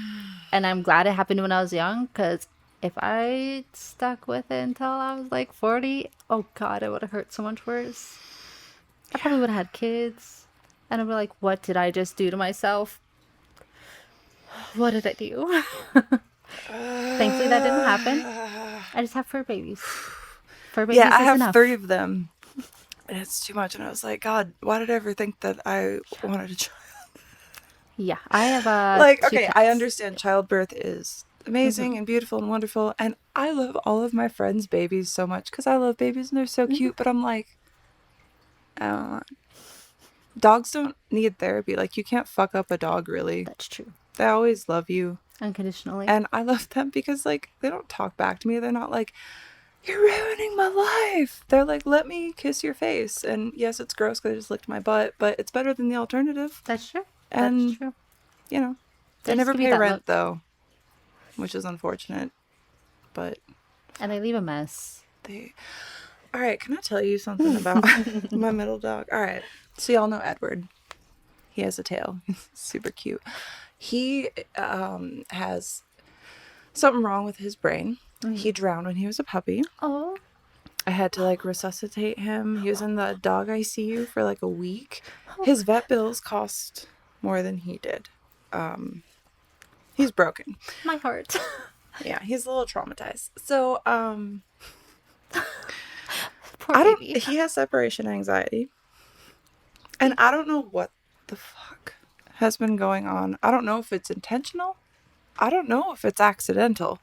And I'm glad it happened when I was young, because if I stuck with it until I was like 40, oh God, it would have hurt so much worse. I probably would have had kids, and I'd be like, what did I just do to myself? What did I do? Thankfully, that didn't happen. I just have fur babies. Fur babies I have enough. 3 of them. And it's too much. And I was like, God, why did I ever think that I wanted a child? Yeah, I have like, 2 okay, cats. I understand childbirth is amazing and beautiful and wonderful. And I love all of my friends' babies so much because I love babies and they're so cute. But I'm like, dogs don't need therapy. Like, you can't fuck up a dog, really. That's true. They always love you. Unconditionally. And I love them because, like, they don't talk back to me. They're not like, you're ruining my life. They're like, let me kiss your face. And yes, it's gross because I just licked my butt, but it's better than the alternative. That's true. And, that's true. You know, they never pay rent, though, which is unfortunate. But. And they leave a mess. All right, can I tell you something about my middle dog? All right. So y'all know Edward. He has a tail. Super cute. He has something wrong with his brain. He drowned when he was a puppy. Oh. I had to like resuscitate him. He was in the dog ICU for like a week. His vet bills cost more than he did. He's broken. My heart. Yeah, he's a little traumatized. So, Poor baby. he has separation anxiety. And I don't know what the fuck has been going on. I don't know if it's intentional. I don't know if it's accidental.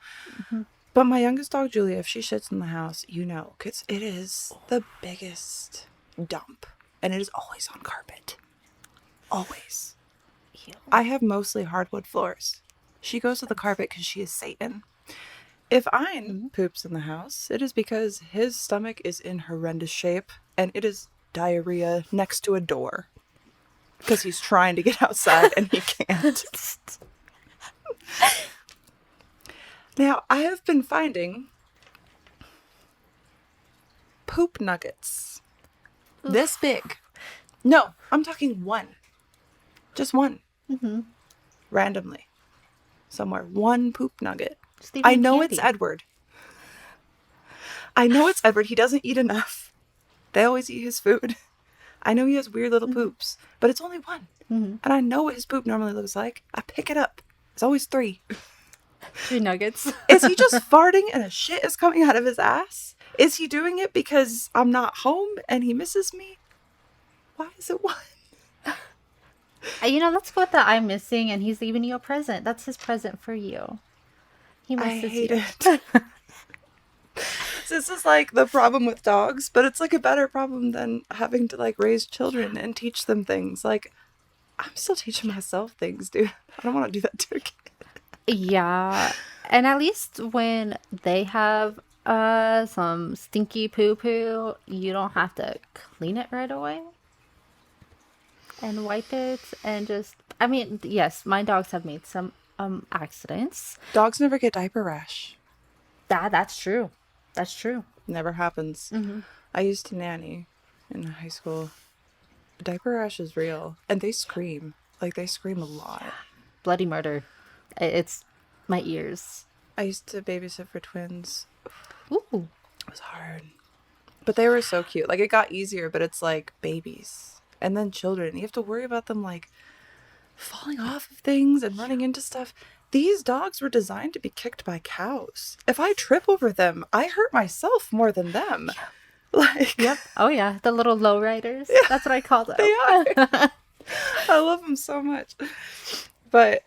But my youngest dog, Julia, if she shits in the house, you know, because it is the biggest dump. And it is always on carpet. Always. Ew. I have mostly hardwood floors. She goes to the carpet because she is Satan. If Ein poops in the house, it is because his stomach is in horrendous shape. And it is diarrhea next to a door. Because he's trying to get outside and he can't. Now, I have been finding poop nuggets this big. No, I'm talking one. Just one. Randomly. Somewhere. One poop nugget. I know it's Edward. I know it's Edward. He doesn't eat enough. They always eat his food. I know he has weird little poops, but it's only one. And I know what his poop normally looks like. I pick it up. It's always 3. 3 nuggets. Is he just farting and a shit is coming out of his ass? Is he doing it because I'm not home and he misses me? Why is it 1? You know, let's go with the I'm missing and he's leaving you a present. That's his present for you. He misses I hate you. it. This is like the problem with dogs, but it's like a better problem than having to like raise children and teach them things. Like, I'm still teaching myself things, dude. I don't want to do that to a kid. Yeah. And at least when they have some stinky poo-poo, you don't have to clean it right away and wipe it and just, I mean, yes, my dogs have made some accidents. Dogs never get diaper rash. That's true. That's true. Never happens. I used to nanny in high school. Diaper rash is real. And they scream. Like, they scream a lot. Bloody murder. It's my ears. I used to babysit for twins. Ooh. It was hard. But they were so cute. Like, it got easier, but it's like babies. And then children. You have to worry about them, like, falling off of things and running into stuff. These dogs were designed to be kicked by cows. If I trip over them, I hurt myself more than them. Like, Yep. Oh yeah, the little lowriders. Yeah, That's what I call them. they are. I love them so much. But,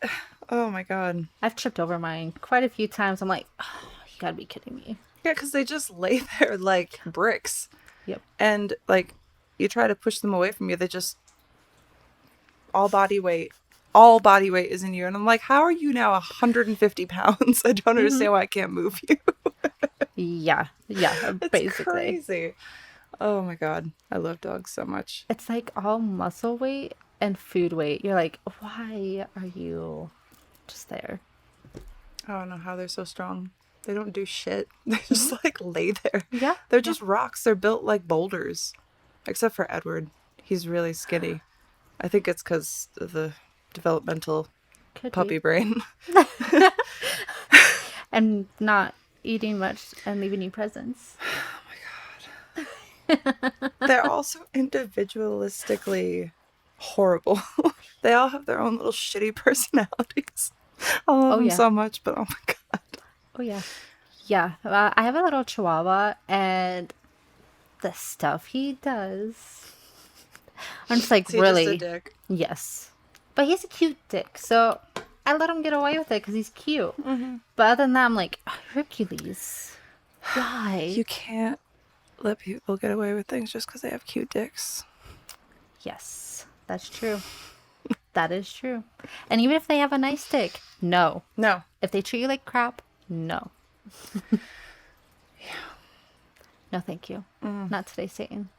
oh my God. I've tripped over mine quite a few times. I'm like, oh, you gotta be kidding me. Yeah, because they just lay there like bricks. Yep. And, like, you try to push them away from you, they just, all body weight is in you. And I'm like, how are you now 150 pounds? I don't understand why I can't move you. Yeah. It's Basically. crazy. Oh my God. I love dogs so much. It's like all muscle weight and food weight. You're like, why are you just there? I don't know how they're so strong. They don't do shit. They just like lay there. Yeah. They're just rocks. They're built like boulders. Except for Edward. He's really skinny. I think it's because of the developmental Could puppy be. brain. And not eating much and leaving you presents. They're also individualistically horrible. They all have their own little shitty personalities. I love them yeah. so much, but oh my God. Oh yeah. Yeah. I have a little chihuahua, and the stuff he does. I'm just like, Is he really? just a dick? Yes. But he's a cute dick, so I let him get away with it because he's cute. But other than that, I'm like, Hercules, why? You can't let people get away with things just because they have cute dicks. Yes, that's true. That is true. And even if they have a nice dick, no. No. If they treat you like crap, no. Yeah. No, thank you. Not today, Satan.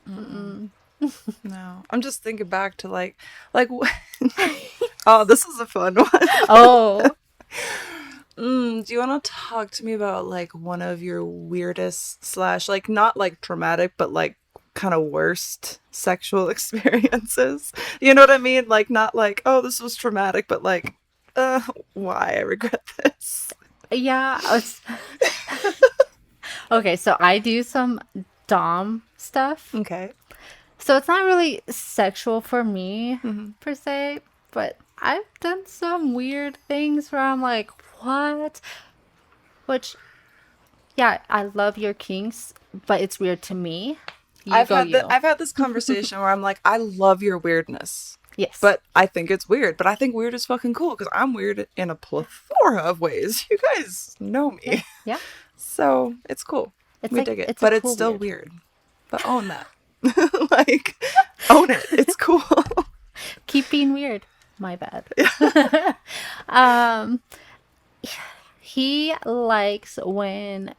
No. I'm just thinking back to like oh, this is a fun one. Oh. Do you want to talk to me about like one of your weirdest / like not like traumatic, but like kind of worst sexual experiences? You know what I mean? Like not like, oh, this was traumatic, but like, why I regret this. Yeah. Okay, so I do some dom stuff. Okay. So it's not really sexual for me, per se, but I've done some weird things where I'm like, what? Which, yeah, I love your kinks, but it's weird to me. I've had this conversation where I'm like, I love your weirdness. Yes. But I think it's weird. But I think weird is fucking cool because I'm weird in a plethora of ways. You guys know me. Yeah. So it's cool. We dig it. But it's still weird. But own that. Like, own it. It's cool. Keep being weird. My bad. He likes when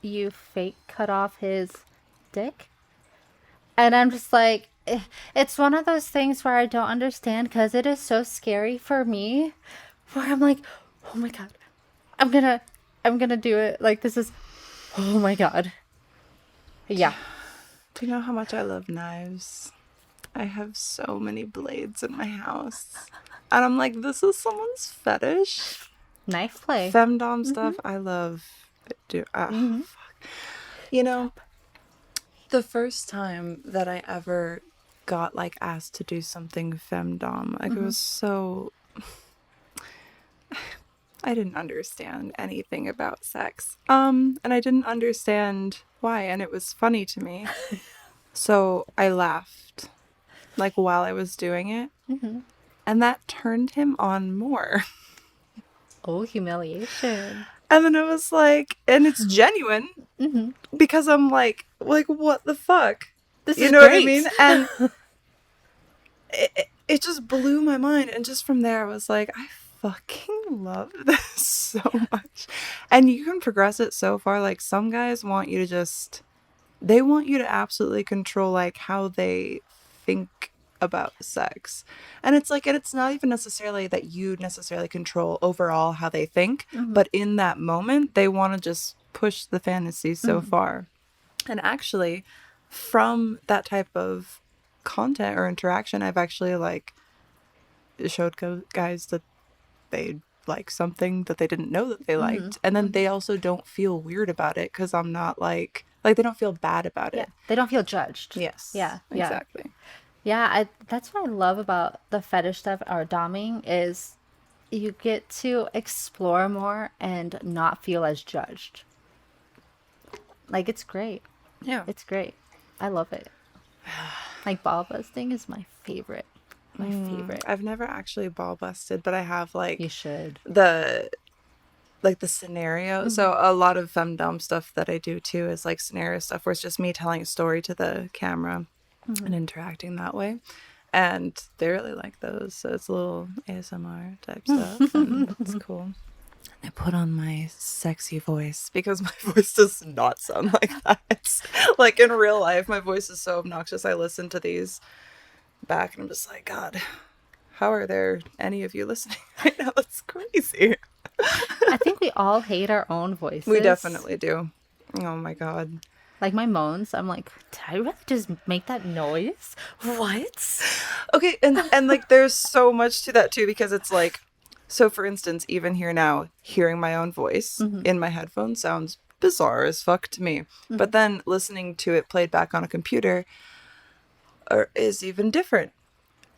you fake cut off his dick. And I'm just like, it's one of those things where I don't understand because it is so scary for me. Where I'm like, oh my God, I'm gonna do it. Like, this is, oh my God. Yeah. Do you know how much I love knives? I have so many blades in my house. And I'm like, this is someone's fetish. Knife play. Femdom stuff, I love. Fuck. You know, the first time that I ever got like asked to do something femdom, like it was so... I didn't understand anything about sex. And I didn't understand why, and it was funny to me. So I laughed, like while I was doing it. And that turned him on more. Oh, humiliation. And then it was like, and it's genuine because I'm like, what the fuck? This You is know great. what I mean? And it just blew my mind. And just from there, I was like, I fucking love this so much. And you can progress it so far. Like some guys want you to they want you to absolutely control like how they think about sex. And it's like, and it's not even necessarily that you necessarily control overall how they think, but in that moment they want to just push the fantasy so far. And actually from that type of content or interaction, I've actually like showed guys that they like something that they didn't know that they liked, and then they also don't feel weird about it because I'm not like they don't feel bad about it. Yeah. They don't feel judged. Yes. Yeah. Exactly. Yeah, that's what I love about the fetish stuff or doming is you get to explore more and not feel as judged. Like it's great. Yeah. It's great. I love it. Like ball busting is my favorite. My favorite. I've never actually ball busted, but I have You like should. the the scenario. Mm-hmm. So a lot of femdom stuff that I do too is like scenario stuff where it's just me telling a story to the camera Mm-hmm. and interacting that way. And they really like those. So it's a little ASMR type stuff and it's cool. I put on my sexy voice because my voice does not sound like that. Like in real life, my voice is so obnoxious. I listen to these back and I'm just like, God, how are there any of you listening right now? That's crazy. I think we all hate our own voices. We definitely do. Oh my God. Like my moans, I'm like, did I really just make that noise? What? Okay, and like there's so much to that too because it's like, so for instance, even here now, hearing my own voice in my headphones sounds bizarre as fuck to me. But then listening to it played back on a computer is even different.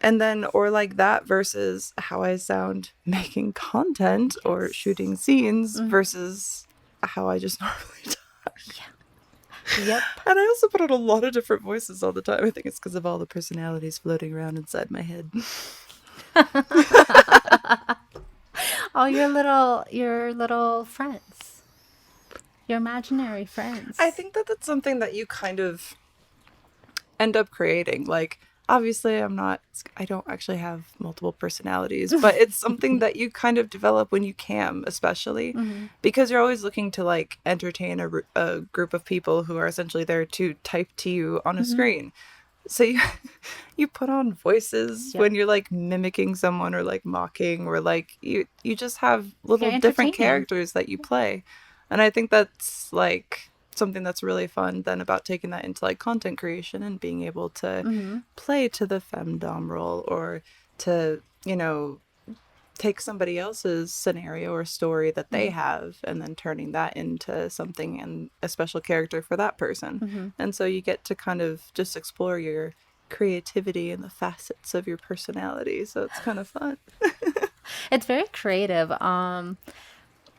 And then, or like that versus how I sound making content or shooting scenes versus how I just normally talk. Yep. And I also put on a lot of different voices all the time. I think it's because of all the personalities floating around inside my head. All your little friends. Your imaginary friends. I think that that's something that you kind of end up creating. Like, obviously, I don't actually have multiple personalities, but it's something that you kind of develop when you cam, especially because you're always looking to like entertain a group of people who are essentially there to type to you on a screen. So you put on voices when you're like mimicking someone or like mocking or like you just have little different entertaining. characters that you play. And I think that's like something that's really fun then about taking that into like content creation and being able to play to the femdom role or to, take somebody else's scenario or story that they have and then turning that into something and a special character for that person. And so you get to kind of just explore your creativity and the facets of your personality. So it's kind of fun. It's very creative.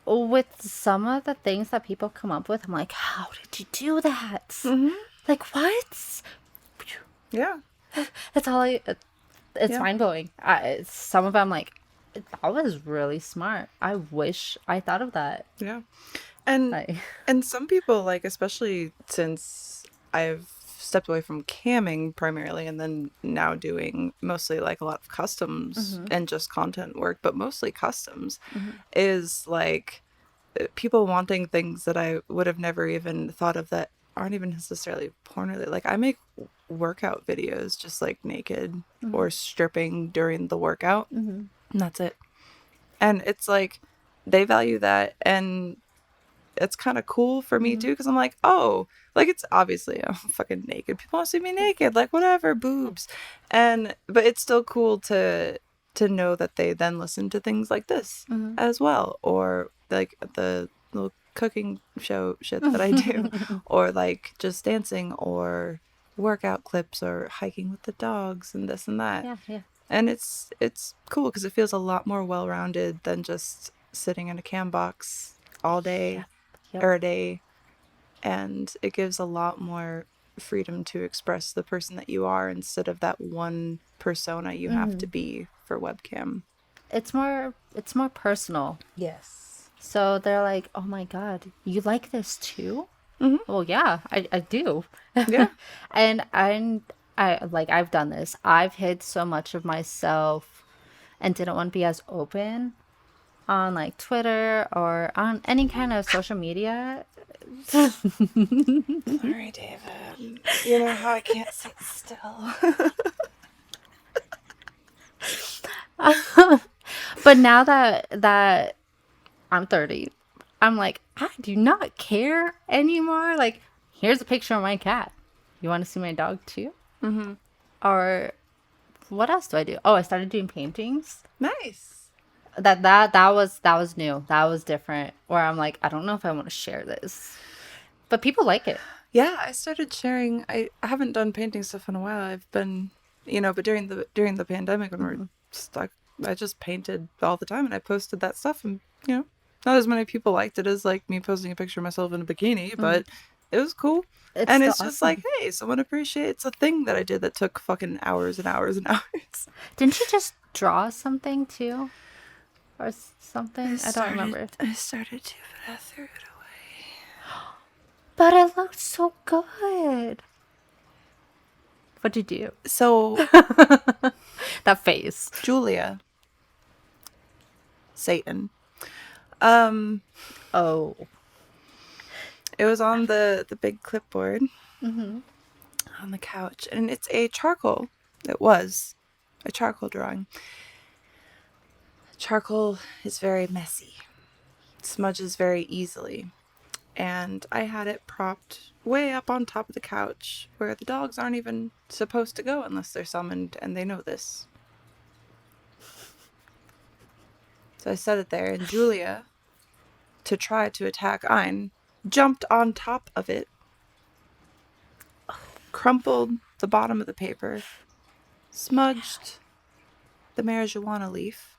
With some of the things that people come up with, I'm like, how did you do that? Like, what? Yeah. That's all it's mind blowing. Some of them, like, that was really smart. I wish I thought of that. Yeah. And Like, and some people, like, especially since I've stepped away from camming primarily and then now doing mostly like a lot of customs and just content work, but mostly customs, is like people wanting things that I would have never even thought of that aren't even necessarily porn related. Like I make workout videos just like naked or stripping during the workout. And that's it. And it's like they value that and it's kind of cool for me too because I'm like, oh, like it's obviously I'm fucking naked. People want to see me naked, like whatever, boobs. But it's still cool to know that they then listen to things like this as well, or like the little cooking show shit that I do, or like just dancing or workout clips or hiking with the dogs and this and that. yeah. And it's cool because it feels a lot more well-rounded than just sitting in a cam box all day or a day. And it gives a lot more freedom to express the person that you are instead of that one persona you have to be for webcam. It's more personal. Yes. So they're like, oh my God, you like this too? Well, yeah, I do. Yeah. And I've done this. I've hid so much of myself and didn't want to be as open on like Twitter or on any kind of social media. Sorry, David. You know how I can't sit still. But now that I'm 30, I'm like, I do not care anymore. Like, here's a picture of my cat. You want to see my dog too? Or what else do I do? Oh, I started doing paintings. Nice. That was new. That was different. Where I'm like, I don't know if I want to share this, but people like it. Yeah, I started sharing. I haven't done painting stuff in a while. I've been but during the pandemic when we're stuck, I just painted all the time and I posted that stuff, and not as many people liked it as like me posting a picture of myself in a bikini, but it was cool. It's And still it's just like, hey, someone appreciates a thing that I did that took fucking hours and hours and hours. Didn't you just draw something too? Or something? I don't remember. I started to, but I threw it away. But it looked so good. What'd you do? So, That face. Julia. Satan. Oh. It was on the big clipboard on the couch, and it's a charcoal. It was a charcoal drawing. Charcoal is very messy. It smudges very easily. And I had it propped way up on top of the couch where the dogs aren't even supposed to go unless they're summoned, and they know this. So I set it there, and Julia, to try to attack Ein, jumped on top of it, crumpled the bottom of the paper, smudged the marijuana leaf,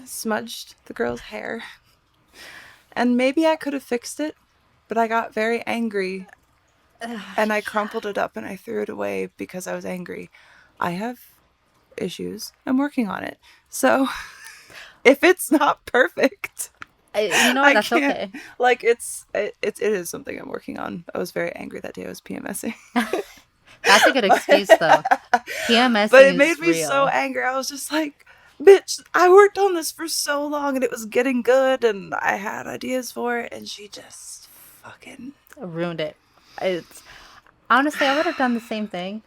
smudged the girl's hair, and maybe I could have fixed it, but I got very angry, and I crumpled it up and I threw it away because I was angry. I have issues. I'm working on it. So, if it's not perfect... That's okay. Like, it is something I'm working on. I was very angry that day I was PMSing. That's a good excuse, though. PMSing But it made me real. so angry. I was just like, bitch, I worked on this for so long and it was getting good and I had ideas for it, and she just fucking ruined it. It's honestly, I would have done the same thing.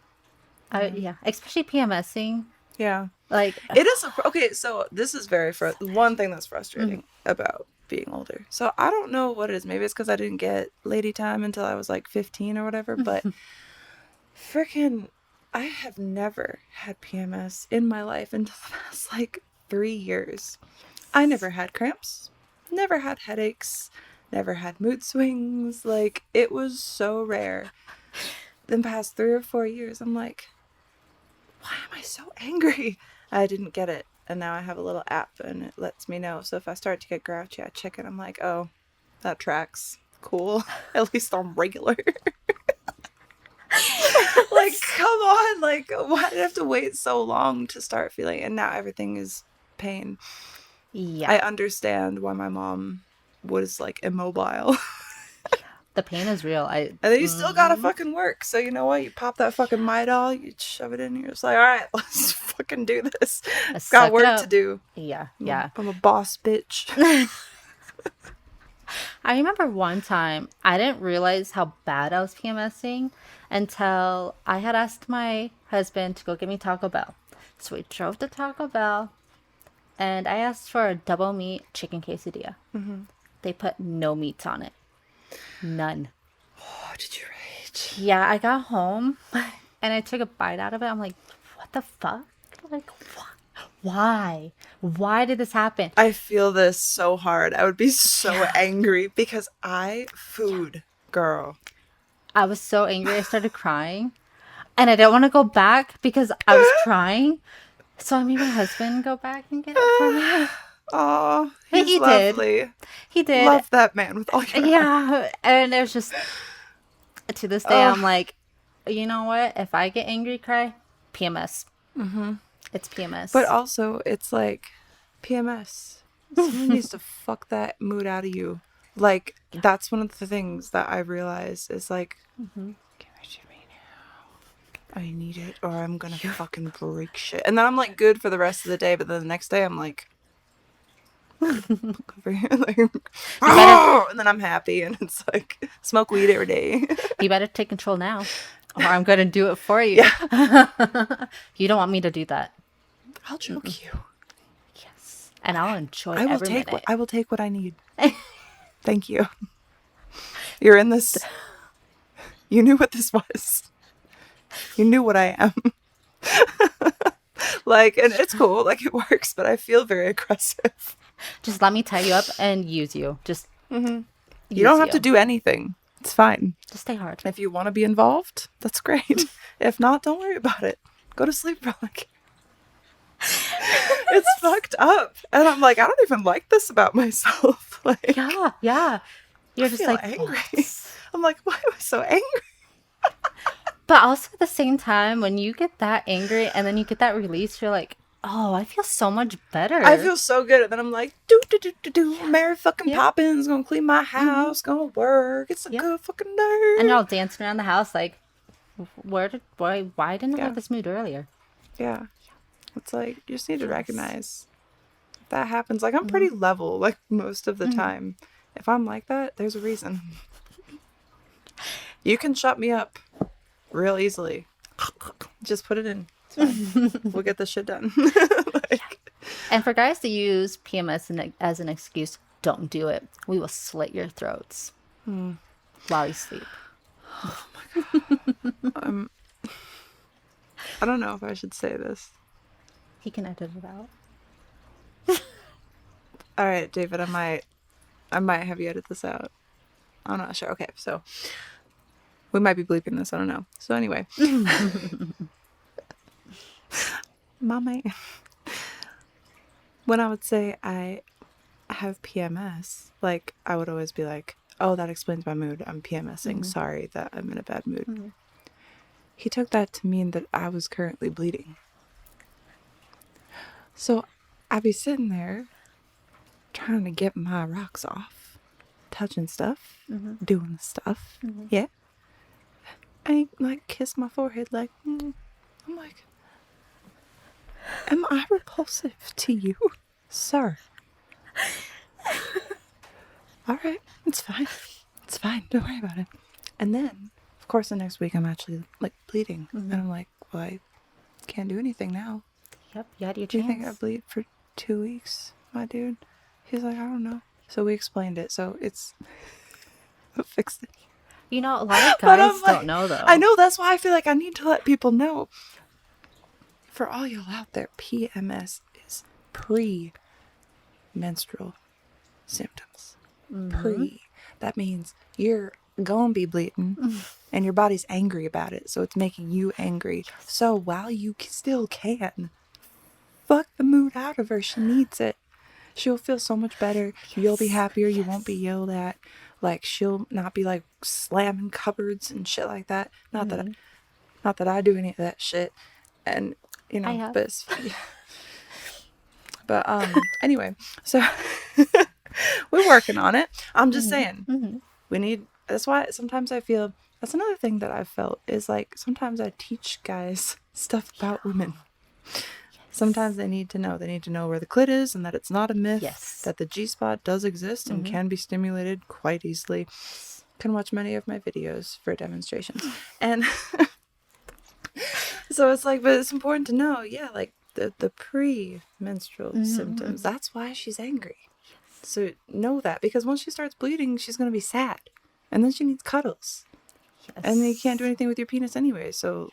Especially PMSing. Yeah. Like, it is okay, so this is one thing that's frustrating about being older. So I don't know what it is. Maybe it's because I didn't get lady time until I was like 15 or whatever, but freaking I have never had PMS in my life until the past like 3 years. I never had cramps, never had headaches, never had mood swings. Like, it was so rare. The past 3 or 4 years, I'm like, why am I so angry? I didn't get it. And now I have a little app and it lets me know. So if I start to get grouchy, I check it. I'm like, oh, that tracks. Cool. At least I'm regular. Like, come on. Like, why did I have to wait so long to start feeling? And now everything is pain. yeah. I understand why my mom was like immobile. The pain is real. And then you still gotta fucking work. So you know what? You pop that fucking Midol, you shove it in, and you're just like, all right, let's fucking do this. Got work to do. Yeah. I'm a boss bitch. I remember one time I didn't realize how bad I was PMSing until I had asked my husband to go get me Taco Bell. So we drove to Taco Bell and I asked for a double meat chicken quesadilla. They put no meats on it. None. Oh, did you rage? Yeah, I got home and I took a bite out of it. I'm like, what the fuck? Like, why? Why did this happen? I feel this so hard. I would be so angry because food girl. I was so angry. I started crying and I didn't want to go back because I was crying. So I made my husband go back and get it for me. Oh, He lovely. did. He did. Love that man with all your heart. Yeah. And it was just, to this day, I'm like, you know what? If I get angry, cry, PMS. It's PMS. But also, it's like, PMS. Someone needs to fuck that mood out of you. Like, that's one of the things that I realized is like, give it to me now. I need it or I'm gonna fucking break shit. And then I'm like good for the rest of the day, but then the next day I'm like, look over here, like, and then I'm happy, and it's like, smoke weed every day. You better take control now, or I'm going to do it for you. Yeah. You don't want me to do that. I'll choke you. Yes, and I'll enjoy every minute. I will take what I need. Thank you. You're in this. You knew what this was. You knew what I am. Like, and it's cool, like it works, but I feel very aggressive. Just let me tie you up and use you. Just you don't have to do anything. It's fine. Just stay hard. If you want to be involved, that's great. If not, don't worry about it. Go to sleep for like... It's fucked up. And I'm like, I don't even like this about myself. Like, Yeah. You're I just feel like, angry. what? I'm like, why am I so angry? But also at the same time, when you get that angry and then you get that release, you're like, oh, I feel so much better. I feel so good. And then I'm like, Mary fucking Poppins, gonna clean my house, gonna work. It's a good fucking day. And you're all dancing around the house like, why didn't I have this mood earlier? Yeah. It's like, you just need to recognize if that happens. Like, I'm pretty level, like, most of the time. If I'm like that, there's a reason. You can shut me up real easily. Just put it in. It's fine. We'll get this shit done. And for guys to use PMS as an excuse, don't do it. We will slit your throats while you sleep. Oh my God. I don't know if I should say this. He can edit it out. All right, David, I might have you edit this out. I'm not sure. Okay, so we might be bleeping this. I don't know. So anyway, Mama, when I would say I have PMS, like I would always be like, "Oh, that explains my mood. I'm PMSing. Sorry that I'm in a bad mood." He took that to mean that I was currently bleeding. So I'd be sitting there trying to get my rocks off, touching stuff, doing stuff. Yeah. I like kiss my forehead like, I'm like, am I repulsive to you, sir? All right, it's fine. It's fine. Don't worry about it. And then, of course, the next week I'm actually like bleeding. And I'm like, well, I can't do anything now. Yep, you had your chance. Do you think I bleed for 2 weeks, my dude? He's like, I don't know. So we explained it. So it's fixed it. You know, a lot of guys don't know, though. I know. That's why I feel like I need to let people know. For all y'all out there, PMS is pre-menstrual symptoms. Pre. That means you're gonna be bleeding and your body's angry about it. So it's making you angry. So while you still can, fuck the mood out of her. She needs it. She'll feel so much better. You'll be happier. You won't be yelled at. Like, she'll not be like slamming cupboards and shit like that. Not that I do any of that shit. And you know, but anyway, so we're working on it. I'm just saying, we need. That's why sometimes I feel that's another thing that I've felt is like sometimes I teach guys stuff about women. Sometimes they need to know. They need to know where the clit is and that it's not a myth. Yes. That the G-spot does exist and can be stimulated quite easily. Can watch many of my videos for demonstrations. And so it's like, but it's important to know, like the pre-menstrual symptoms. That's why she's angry. So know that, because once she starts bleeding, she's going to be sad. And then she needs cuddles. Yes. And then you can't do anything with your penis anyway. So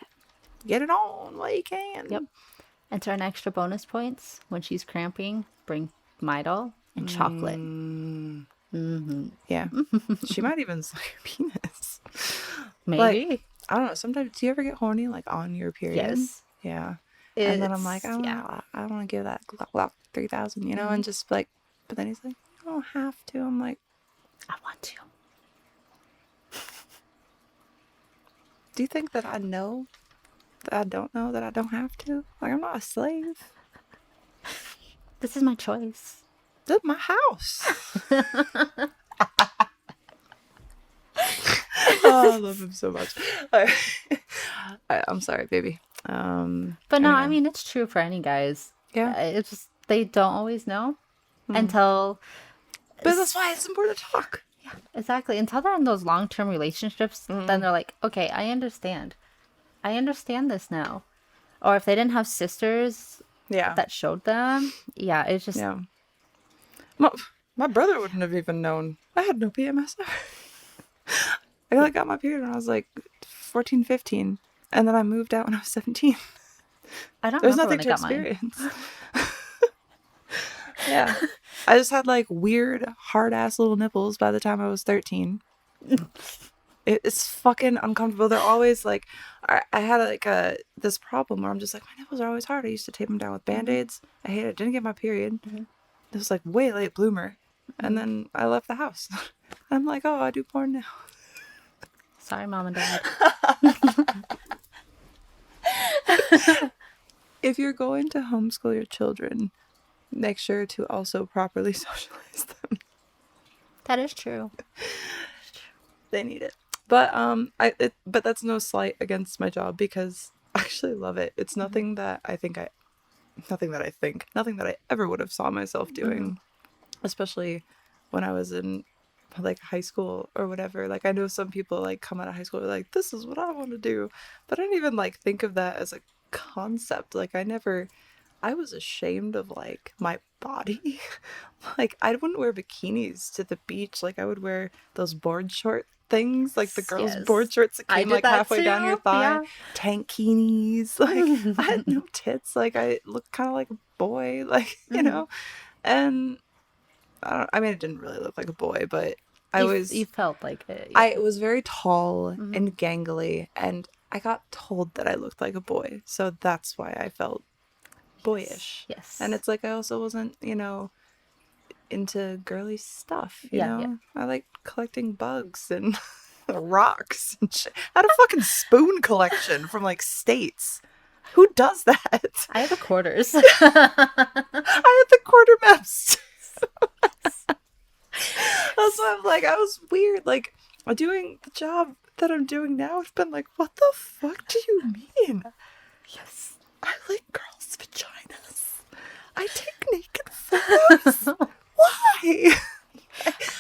get it on while you can. Yep. And to earn extra bonus points, when she's cramping, bring Midol and chocolate. Yeah. She might even suck your penis. Maybe. Like, I don't know. Sometimes, do you ever get horny, like, on your period? Yes. Yeah. And then I'm like, I want to give that Glock 3000, you know, and just like, but then he's like, you don't have to. I'm like, I want to. Do you think that I know that I don't know that I don't have to? Like, I'm not a slave. This is my choice. This is my house. Oh, I love him so much. I'm sorry, baby. But no, I mean, it's true for any guys. Yeah. It's just, they don't always know until... But that's why it's important to talk. Yeah, exactly. Until they're in those long-term relationships, then they're like, okay, I understand. I understand this now. Or if they didn't have sisters that showed them, it's just... Yeah. My brother wouldn't have even known. I had no PMS. I got my period when I was like 14, 15. And then I moved out when I was 17. I don't There's remember nothing when to I got experience. Yeah. I just had like weird, hard ass little nipples by the time I was 13. It's fucking uncomfortable. They're always like, I had like this problem where I'm just like, my nipples are always hard. I used to tape them down with Band-Aids. I hate it. Didn't get my period. It was like way late bloomer. And then I left the house. I'm like, oh, I do porn now. Sorry, Mom and Dad. If you're going to homeschool your children, make sure to also properly socialize them. That is true. They need it. But but that's no slight against my job because I actually love it. It's nothing that I ever would have saw myself doing, especially when I was in like high school or whatever. Like I know some people like come out of high school like, this is what I want to do, but I didn't even like think of that as a concept. Like I was ashamed of like my body. Like I wouldn't wear bikinis to the beach. Like I would wear those board short things, like the girls' board shorts that came like halfway down your thigh, tankinis. Like I had no tits. Like I looked kind of like a boy, like you know. And I mean, it didn't really look like a boy, but you felt like it. Yeah. I was very tall and gangly, and I got told that I looked like a boy, so that's why I felt boyish. Yes. And it's like I also wasn't, into girly stuff, you know? Yeah. I like collecting bugs and rocks and shit. I had a fucking spoon collection from like States. Who does that? I have the quarters. I had the quarter maps. That's why I'm like, I was weird. Like, doing the job that I'm doing now, I've been like, what the fuck do you mean? Yes. I like girls' vaginas. I take naked photos. Why?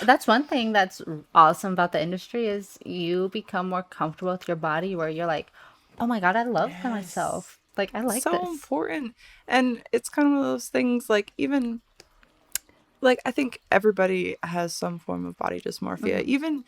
That's one thing that's awesome about the industry is you become more comfortable with your body where you're like, oh my God, I love myself. Like, I like this. So important. And it's kind of one of those things, like, even, like, I think everybody has some form of body dysmorphia. Even,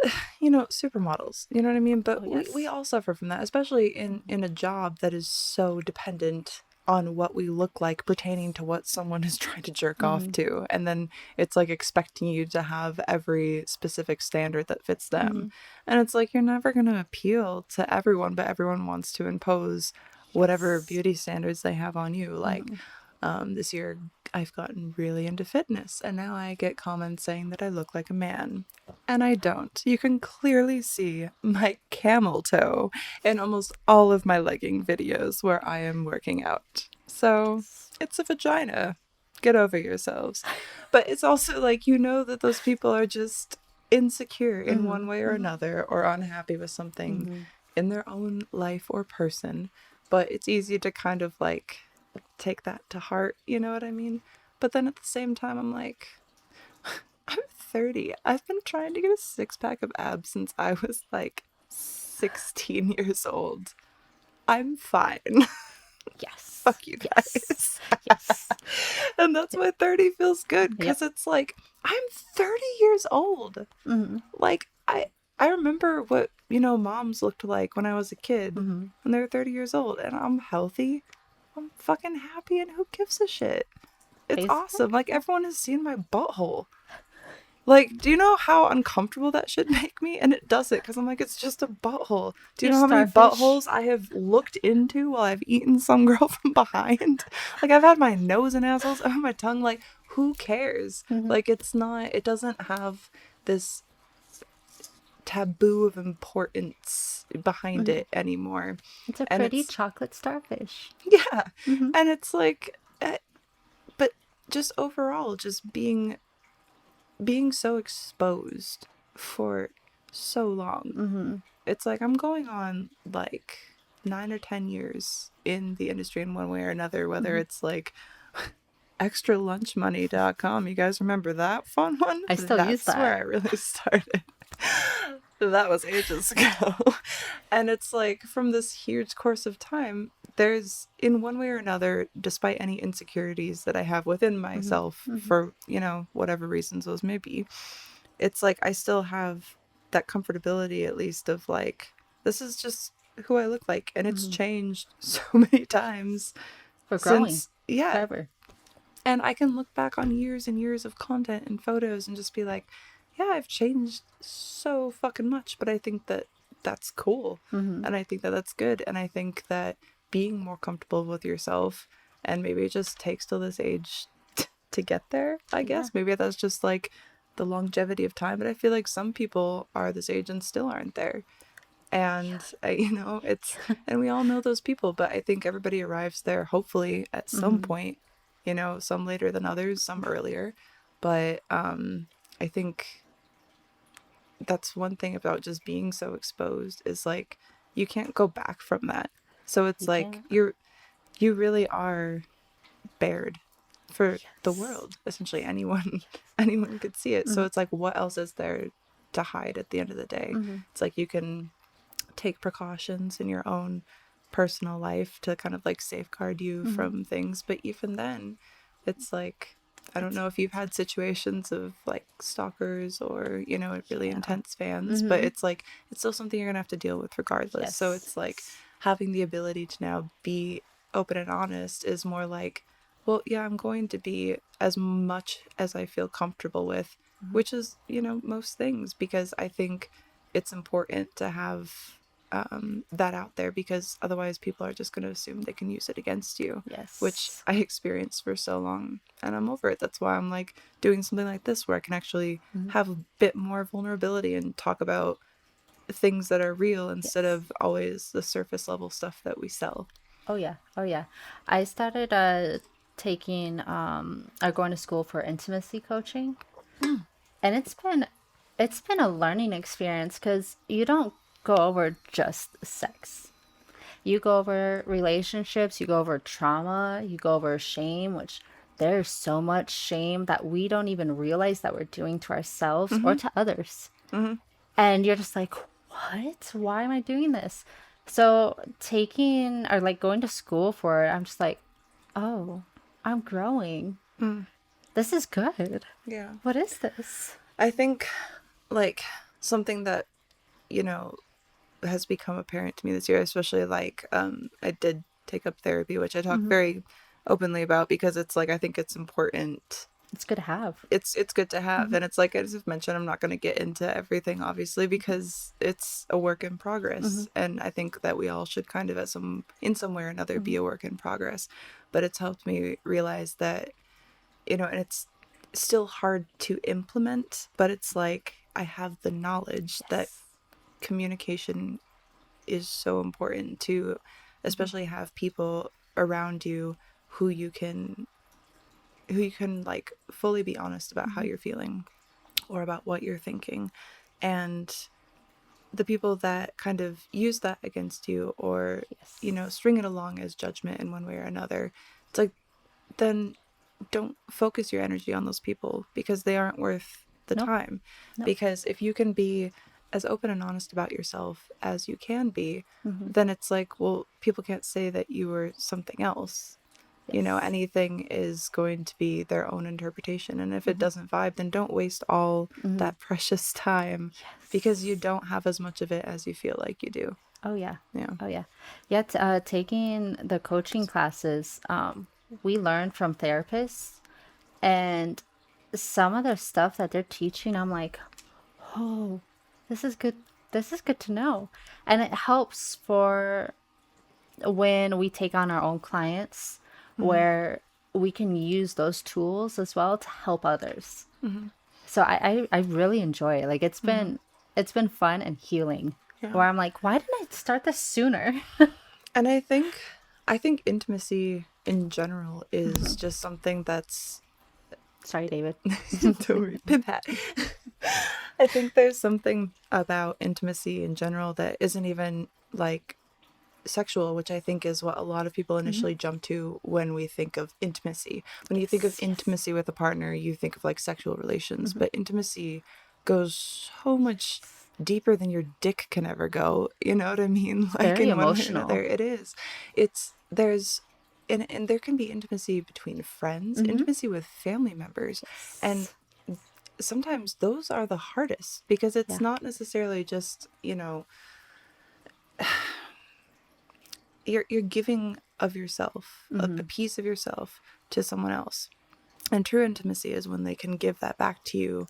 supermodels, you know what I mean? But we all suffer from that, especially in a job that is so dependent on what we look like pertaining to what someone is trying to jerk off to. And then it's like expecting you to have every specific standard that fits them. And it's like, you're never going to appeal to everyone, but everyone wants to impose whatever beauty standards they have on you. Like, this year I've gotten really into fitness, and now I get comments saying that I look like a man. And I don't. You can clearly see my camel toe in almost all of my legging videos where I am working out. So it's a vagina. Get over yourselves. But it's also like, that those people are just insecure in one way or another, or unhappy with something in their own life or person. But it's easy to kind of like take that to heart, you know what I mean? But then at the same time, I'm like, I'm 30. I've been trying to get a six-pack of abs since I was like 16 years old. I'm fine. Yes. Fuck you guys. Yes. And that's why 30 feels good, because it's like, I'm 30 years old. Like, I remember what, moms looked like when I was a kid, when they were 30 years old, and I'm healthy. I'm fucking happy, and who gives a shit? It's awesome. Like, everyone has seen my butthole. Like, do you know how uncomfortable that should make me? And it does it, because I'm like, it's just a butthole. Do you know how many buttholes I have looked into while I've eaten some girl from behind? Like, I've had my nose and assholes, I've had my tongue. Like, who cares? Like, it doesn't have this taboo of importance behind it anymore. It's a pretty chocolate starfish. Yeah. And it's like, but just overall, just being so exposed for so long. It's like I'm going on like 9 or 10 years in the industry in one way or another, whether it's like extralunchmoney.com. You guys remember that fun one? I still use that. That's where I really started. That was ages ago. And it's like, from this huge course of time, there's, in one way or another, despite any insecurities that I have within myself for, whatever reasons those may be, it's like I still have that comfortability, at least, of like, this is just who I look like. And it's changed so many times. For growing. Forever. And I can look back on years and years of content and photos and just be like, yeah, I've changed so fucking much, but I think that that's cool. And I think that that's good. And I think that being more comfortable with yourself, and maybe it just takes till this age to get there, I guess. Yeah. Maybe that's just like the longevity of time. But I feel like some people are this age and still aren't there. And it's, and we all know those people, but I think everybody arrives there hopefully at some point, some later than others, some earlier. But I think that's one thing about just being so exposed is like you can't go back from that. So it's You like can't. you really are bared for the Yes. world. Essentially anyone could see it. So it's like, what else is there to hide at the end of the day? It's like you can take precautions in your own personal life to kind of like safeguard you from things, but even then it's like, I don't know if you've had situations of like stalkers or really Yeah. intense fans, but it's like it's still something you're gonna have to deal with regardless. So Yes. it's like having the ability to now be open and honest is more like, well, yeah, I'm going to be as much as I feel comfortable with, which is most things, because I think it's important to have that out there, because otherwise people are just going to assume they can use it against you, which Yes. I experienced for so long, and I'm over it. That's why I'm like doing something like this where I can actually have a bit more vulnerability and talk about things that are real instead Yes. of always the surface level stuff that we sell. Oh yeah. Oh yeah. I started taking or going to school for intimacy coaching. And it's been a learning experience cuz you don't go over just sex. You go over relationships, you go over trauma, you go over shame, which there's so much shame that we don't even realize that we're doing to ourselves or to others. And you're just like, what? Why am I doing this? So taking or like going to school for it, I'm just like, oh, I'm growing. This is good. Yeah. What is this? I think like something that, you know, has become apparent to me this year, especially like I did take up therapy, which I talk very openly about because it's like I think it's important. It's good to have. It's good to have, and it's like, as I've mentioned, I'm not going to get into everything obviously because it's a work in progress, and I think that we all should kind of in some way or another be a work in progress. But it's helped me realize that, and it's still hard to implement, but it's like I have the knowledge that Yes. communication is so important to especially have people around you who you can like fully be honest about how you're feeling or about what you're thinking. And the people that kind of use that against you or Yes. string it along as judgment in one way or another, it's like, then don't focus your energy on those people because they aren't worth the Nope. time. Nope. Because if you can be as open and honest about yourself as you can be, then it's like, well, people can't say that you were something else. Yes. Anything is going to be their own interpretation. And if it doesn't vibe, then don't waste all that precious time because you don't have as much of it as you feel like you do. Oh yeah. Yeah. Oh yeah. Yet taking the coaching classes, we learn from therapists, and some of the stuff that they're teaching, I'm like, oh, this is good. This is good to know, and it helps for when we take on our own clients, where we can use those tools as well to help others. So I really enjoy it. Like it's been fun and healing. Yeah. Where I'm like, why didn't I start this sooner? And I think intimacy in general is just something that's Sorry, David. don't worry, pimp hat. I think there's something about intimacy in general that isn't even like sexual, which I think is what a lot of people initially jump to when we think of intimacy. When you think of Yes, yes. intimacy with a partner, you think of like sexual relations, but intimacy goes so much deeper than your dick can ever go. You know what I mean? Like Very in one way or emotional. another, it is. There's and there can be intimacy between friends, intimacy with family members, and Yes. sometimes those are the hardest because it's Yeah. not necessarily just you're giving of yourself, a piece of yourself to someone else. And true intimacy is when they can give that back to you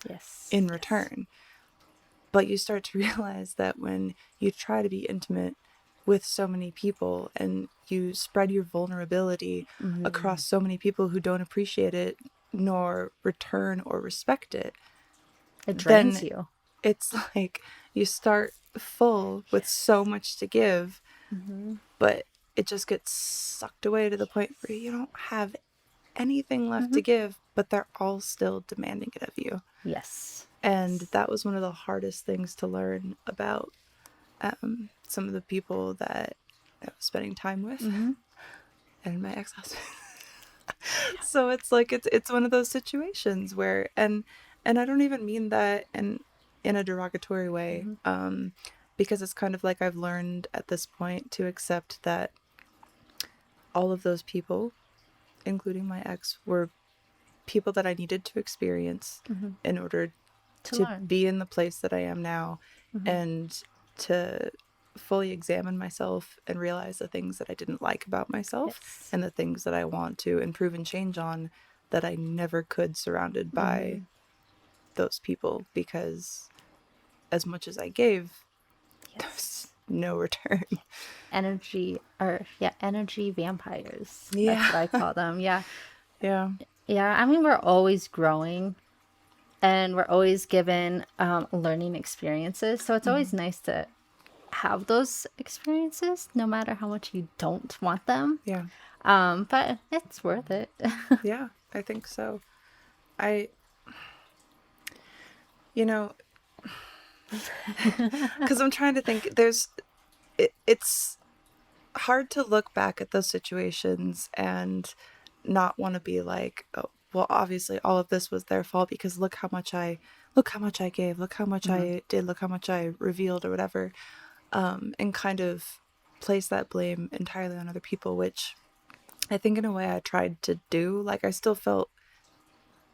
in return. But you start to realize that when you try to be intimate with so many people and you spread your vulnerability across so many people who don't appreciate it, nor return or respect it, it drains you. It's like you start full with so much to give, but it just gets sucked away to the point where you don't have anything left to give, but they're all still demanding it of you. Yes. And that was one of the hardest things to learn about some of the people that I was spending time with and my ex-husband. So it's like it's one of those situations where and I don't even mean that in a derogatory way, because it's kind of like I've learned at this point to accept that all of those people, including my ex, were people that I needed to experience in order to be in the place that I am now, and to fully examine myself and realize the things that I didn't like about myself and the things that I want to improve and change on that I never could, surrounded by those people, because as much as I gave, there's no return. Energy vampires. Yeah. That's what I call them. Yeah. Yeah. Yeah. I mean, we're always growing and we're always given learning experiences. So it's always nice to have those experiences, no matter how much you don't want them. Yeah. But it's worth it. Yeah, I think so. Because I'm trying to think, it's hard to look back at those situations and not want to be like, oh, well, obviously all of this was their fault because look how much I gave, look how much I did, look how much I revealed or whatever, and kind of place that blame entirely on other people, which I think in a way I tried to do. Like, I still felt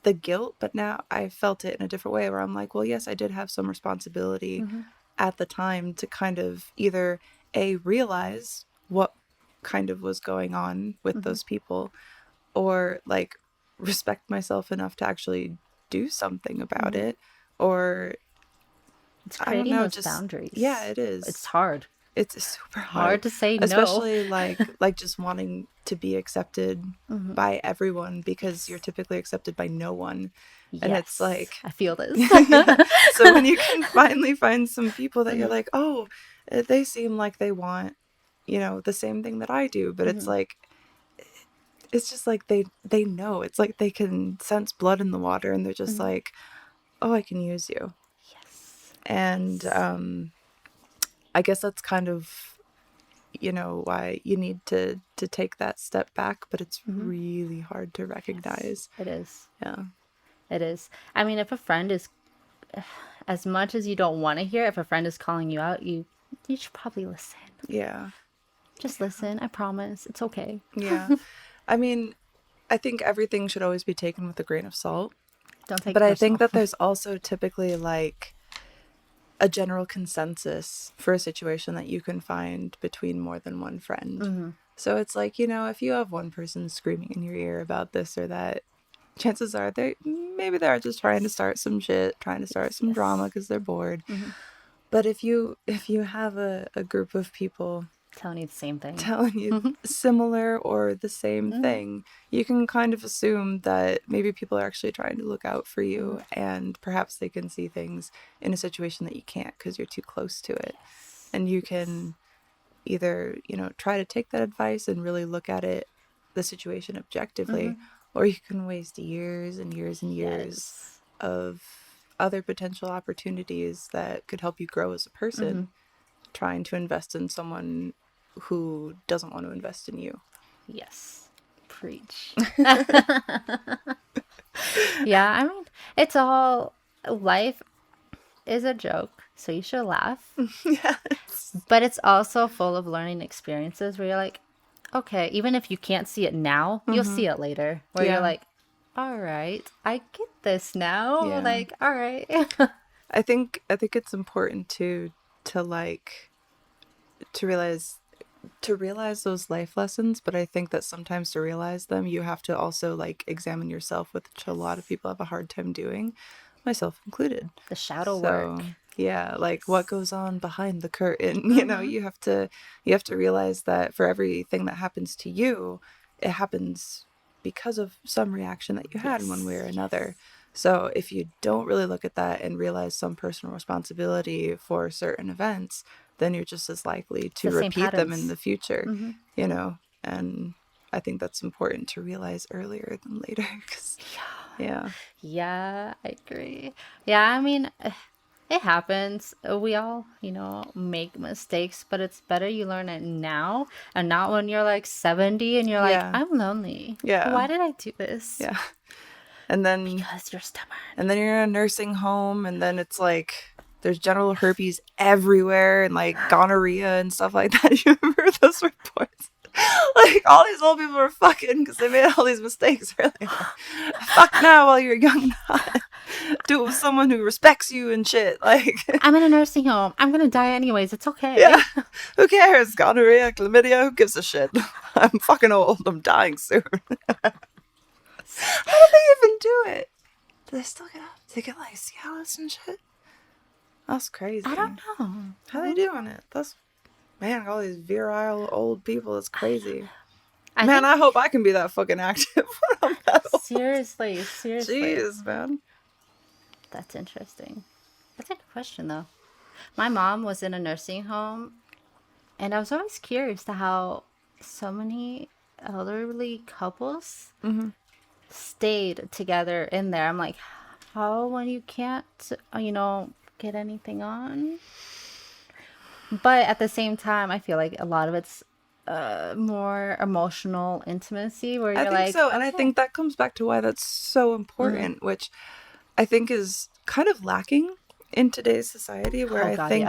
the guilt, but now I felt it in a different way where I'm like, well, yes, I did have some responsibility at the time to kind of either realize what kind of was going on with those people, or like respect myself enough to actually do something about it, or It's I don't creating know, those just boundaries. Yeah, it is. It's hard. It's super Hard to say no. especially like just wanting to be accepted by everyone, because you're typically accepted by no one. And it's like, I feel this. So when you can finally find some people that you're like, oh, they seem like they want, the same thing that I do, but it's like, it's just like they know. It's like they can sense blood in the water, and they're just like, oh, I can use you. Yes. And I guess that's kind of, why you need to take that step back, but it's really hard to recognize. It is. Yeah. It is. I mean, if a friend is, as much as you don't want to hear, if a friend is calling you out, you should probably listen. Yeah. Just listen. I promise. It's okay. Yeah. I mean, I think everything should always be taken with a grain of salt. Don't take it But I think personal. that there's also typically like a general consensus for a situation that you can find between more than one friend. So it's like, if you have one person screaming in your ear about this or that, chances are maybe they're just trying to start some shit, trying to start some drama because they're bored. But if you have a group of people telling you the same thing, telling you similar or the same thing, you can kind of assume that maybe people are actually trying to look out for you, and perhaps they can see things in a situation that you can't because you're too close to it. And you can either, try to take that advice and really look at the situation objectively, or you can waste years and years and years of other potential opportunities that could help you grow as a person, trying to invest in someone who doesn't want to invest in you. Yes. Preach. Yeah, I mean, it's all, life is a joke, so you should laugh. Yes. But it's also full of learning experiences where you're like, okay, even if you can't see it now, you'll see it later. Where you're like, all right, I get this now. Yeah. Like, all right. I think it's important to realize to realize those life lessons, but I think that sometimes to realize them, you have to also like examine yourself, which a lot of people have a hard time doing, myself included. The shadow So, work. yeah, like what goes on behind the curtain, Mm-hmm. you have to realize that for everything that happens to you, it happens because of some reaction that you had in one way or another. So, if you don't really look at that and realize some personal responsibility for certain events, then you're just as likely It's to the same repeat them in patterns. the future, Mm-hmm. And I think that's important to realize earlier than later. 'Cause, yeah. Yeah, I agree. Yeah, I mean, it happens. We all, make mistakes, but it's better you learn it now and not when you're like 70 and you're like, Yeah. I'm lonely. Yeah. Why did I do this? Yeah. And then Because you're stubborn. you're in a nursing home, and then it's like there's genital herpes everywhere and like gonorrhea and stuff like that. You remember those reports? Like all these old people were fucking because they made all these mistakes earlier. Fuck now while you're young and hot. Do it with someone who respects you and shit. Like, I'm in a nursing home. I'm going to die anyways. It's okay. yeah, who cares? Gonorrhea, chlamydia, who gives a shit? I'm fucking old. I'm dying soon. How do they even do it? Do they still get up? Do they get like Cialis and shit? That's crazy. I don't know. How they doing it? That's, man, all these virile old people. That's crazy. I hope I can be that fucking active when I'm that old. Seriously. Jeez, man. That's interesting. That's a good question, though. My mom was in a nursing home, and I was always curious to how so many elderly couples stayed together in there. I'm like, how when you can't, get anything on? But at the same time, I feel like a lot of it's more emotional intimacy where you're I think like, so. And I think that comes back to why that's so important, which I think is kind of lacking in today's society, where I think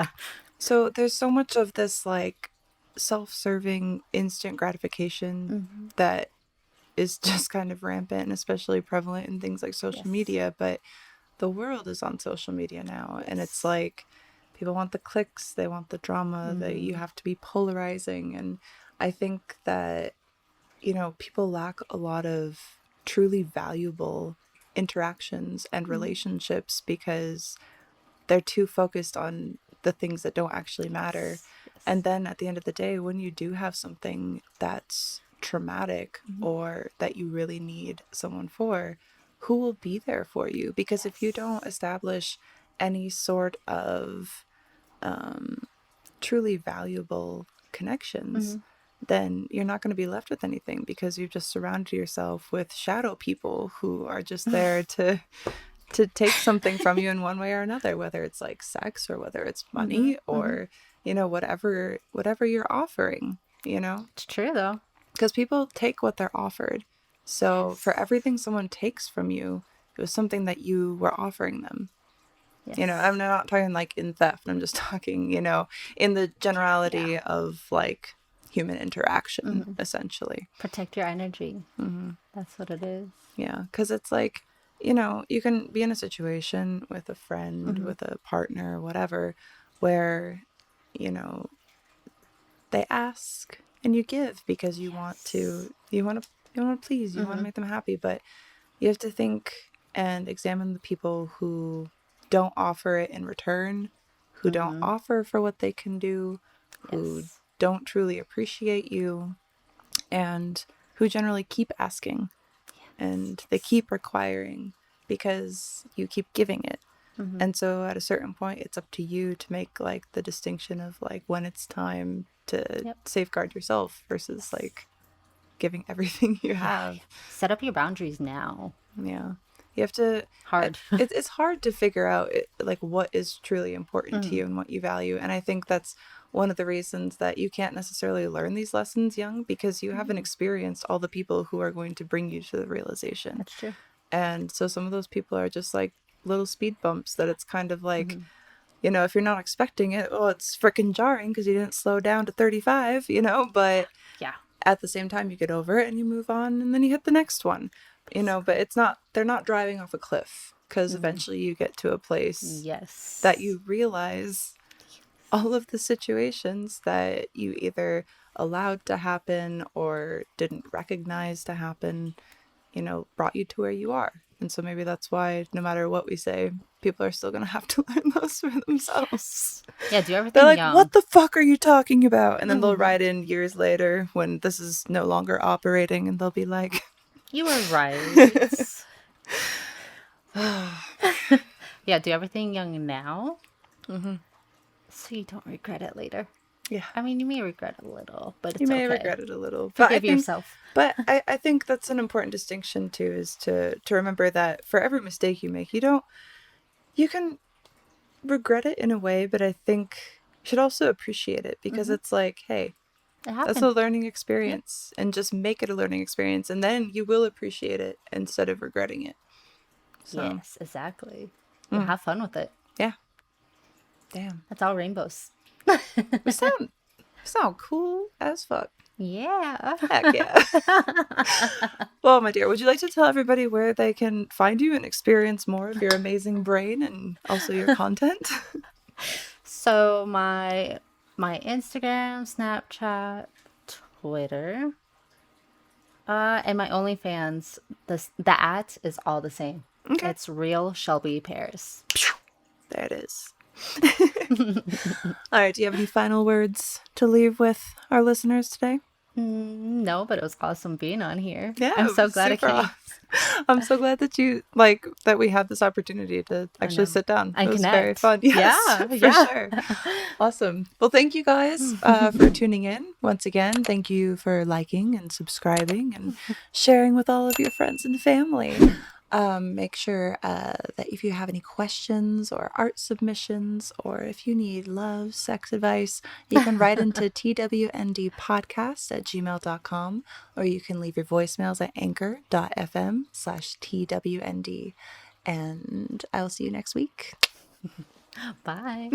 so there's so much of this like self-serving instant gratification that is just kind of rampant, especially prevalent in things like social media. But the world is on social media now, and it's like people want the clicks, they want the drama, that you have to be polarizing. And I think that people lack a lot of truly valuable interactions and relationships because they're too focused on the things that don't actually matter. And then at the end of the day, when you do have something that's traumatic or that you really need someone for, who will be there for you? Because if you don't establish any sort of truly valuable connections, then you're not going to be left with anything, because you've just surrounded yourself with shadow people who are just there to take something from you in one way or another, whether it's like sex or whether it's money or whatever you're offering. it's true though. Because people take what they're offered. So for everything someone takes from you, it was something that you were offering them. I'm not talking like in theft. I'm just talking, in the generality of like human interaction, essentially. Protect your energy. That's what it is. Yeah, because it's like, you can be in a situation with a friend, with a partner, whatever, where, they ask and you give because you want to please, you want to make them happy. But you have to think and examine the people who don't offer it in return, who don't offer for what they can do, who don't truly appreciate you, and who generally keep asking and they keep requiring because you keep giving it. And so at a certain point, it's up to you to make like the distinction of like when it's time to safeguard yourself versus like giving everything you have. Set up your boundaries now. Yeah. You have to. Hard. It's hard to figure out like what is truly important to you and what you value. And I think that's one of the reasons that you can't necessarily learn these lessons young, because you haven't experienced all the people who are going to bring you to the realization. That's true. And so some of those people are just like little speed bumps that it's kind of like, if you're not expecting it, it's freaking jarring because you didn't slow down to 35, but at the same time you get over it and you move on and then you hit the next one, but they're not driving off a cliff, because eventually you get to a place that you realize all of the situations that you either allowed to happen or didn't recognize to happen, you know, brought you to where you are. And so maybe that's why no matter what we say, people are still going to have to learn those for themselves. Yeah, do everything They're like, young. what the fuck are you talking about? And then they'll write in years later when this is no longer operating and they'll be like, You were right. Yeah, do everything young now. So you don't regret it later. yeah. I mean, you may regret it a little, but it's You may okay. regret it a little. Forgive yourself. But I think that's an important distinction too, is to remember that for every mistake you make, you can regret it in a way, but I think you should also appreciate it because it's like, hey, It happened. that's a learning experience, and just make it a learning experience, and then you will appreciate it instead of regretting it. So, Yes, exactly. You'll have fun with it. yeah. Damn. That's all rainbows. We sound cool as fuck. Yeah. Heck yeah. Well, my dear, would you like to tell everybody where they can find you and experience more of your amazing brain and also your content? So my Instagram, Snapchat, Twitter, and my OnlyFans, the @ is all the same. Okay. It's real Shelby Paris. There it is. All right, do you have any final words to leave with our listeners today? No, but it was awesome being on here. Yeah, I'm so glad I super came. awesome. I'm so glad that that we had this opportunity to actually sit down. And it was connect. very fun. Yes, for sure. Awesome. Well, thank you guys for tuning in. Once again, thank you for liking and subscribing and sharing with all of your friends and family. Make sure that if you have any questions or art submissions, or if you need love, sex advice, you can write into twndpodcast@gmail.com, or you can leave your voicemails at anchor.fm/twnd. And I'll see you next week. Bye.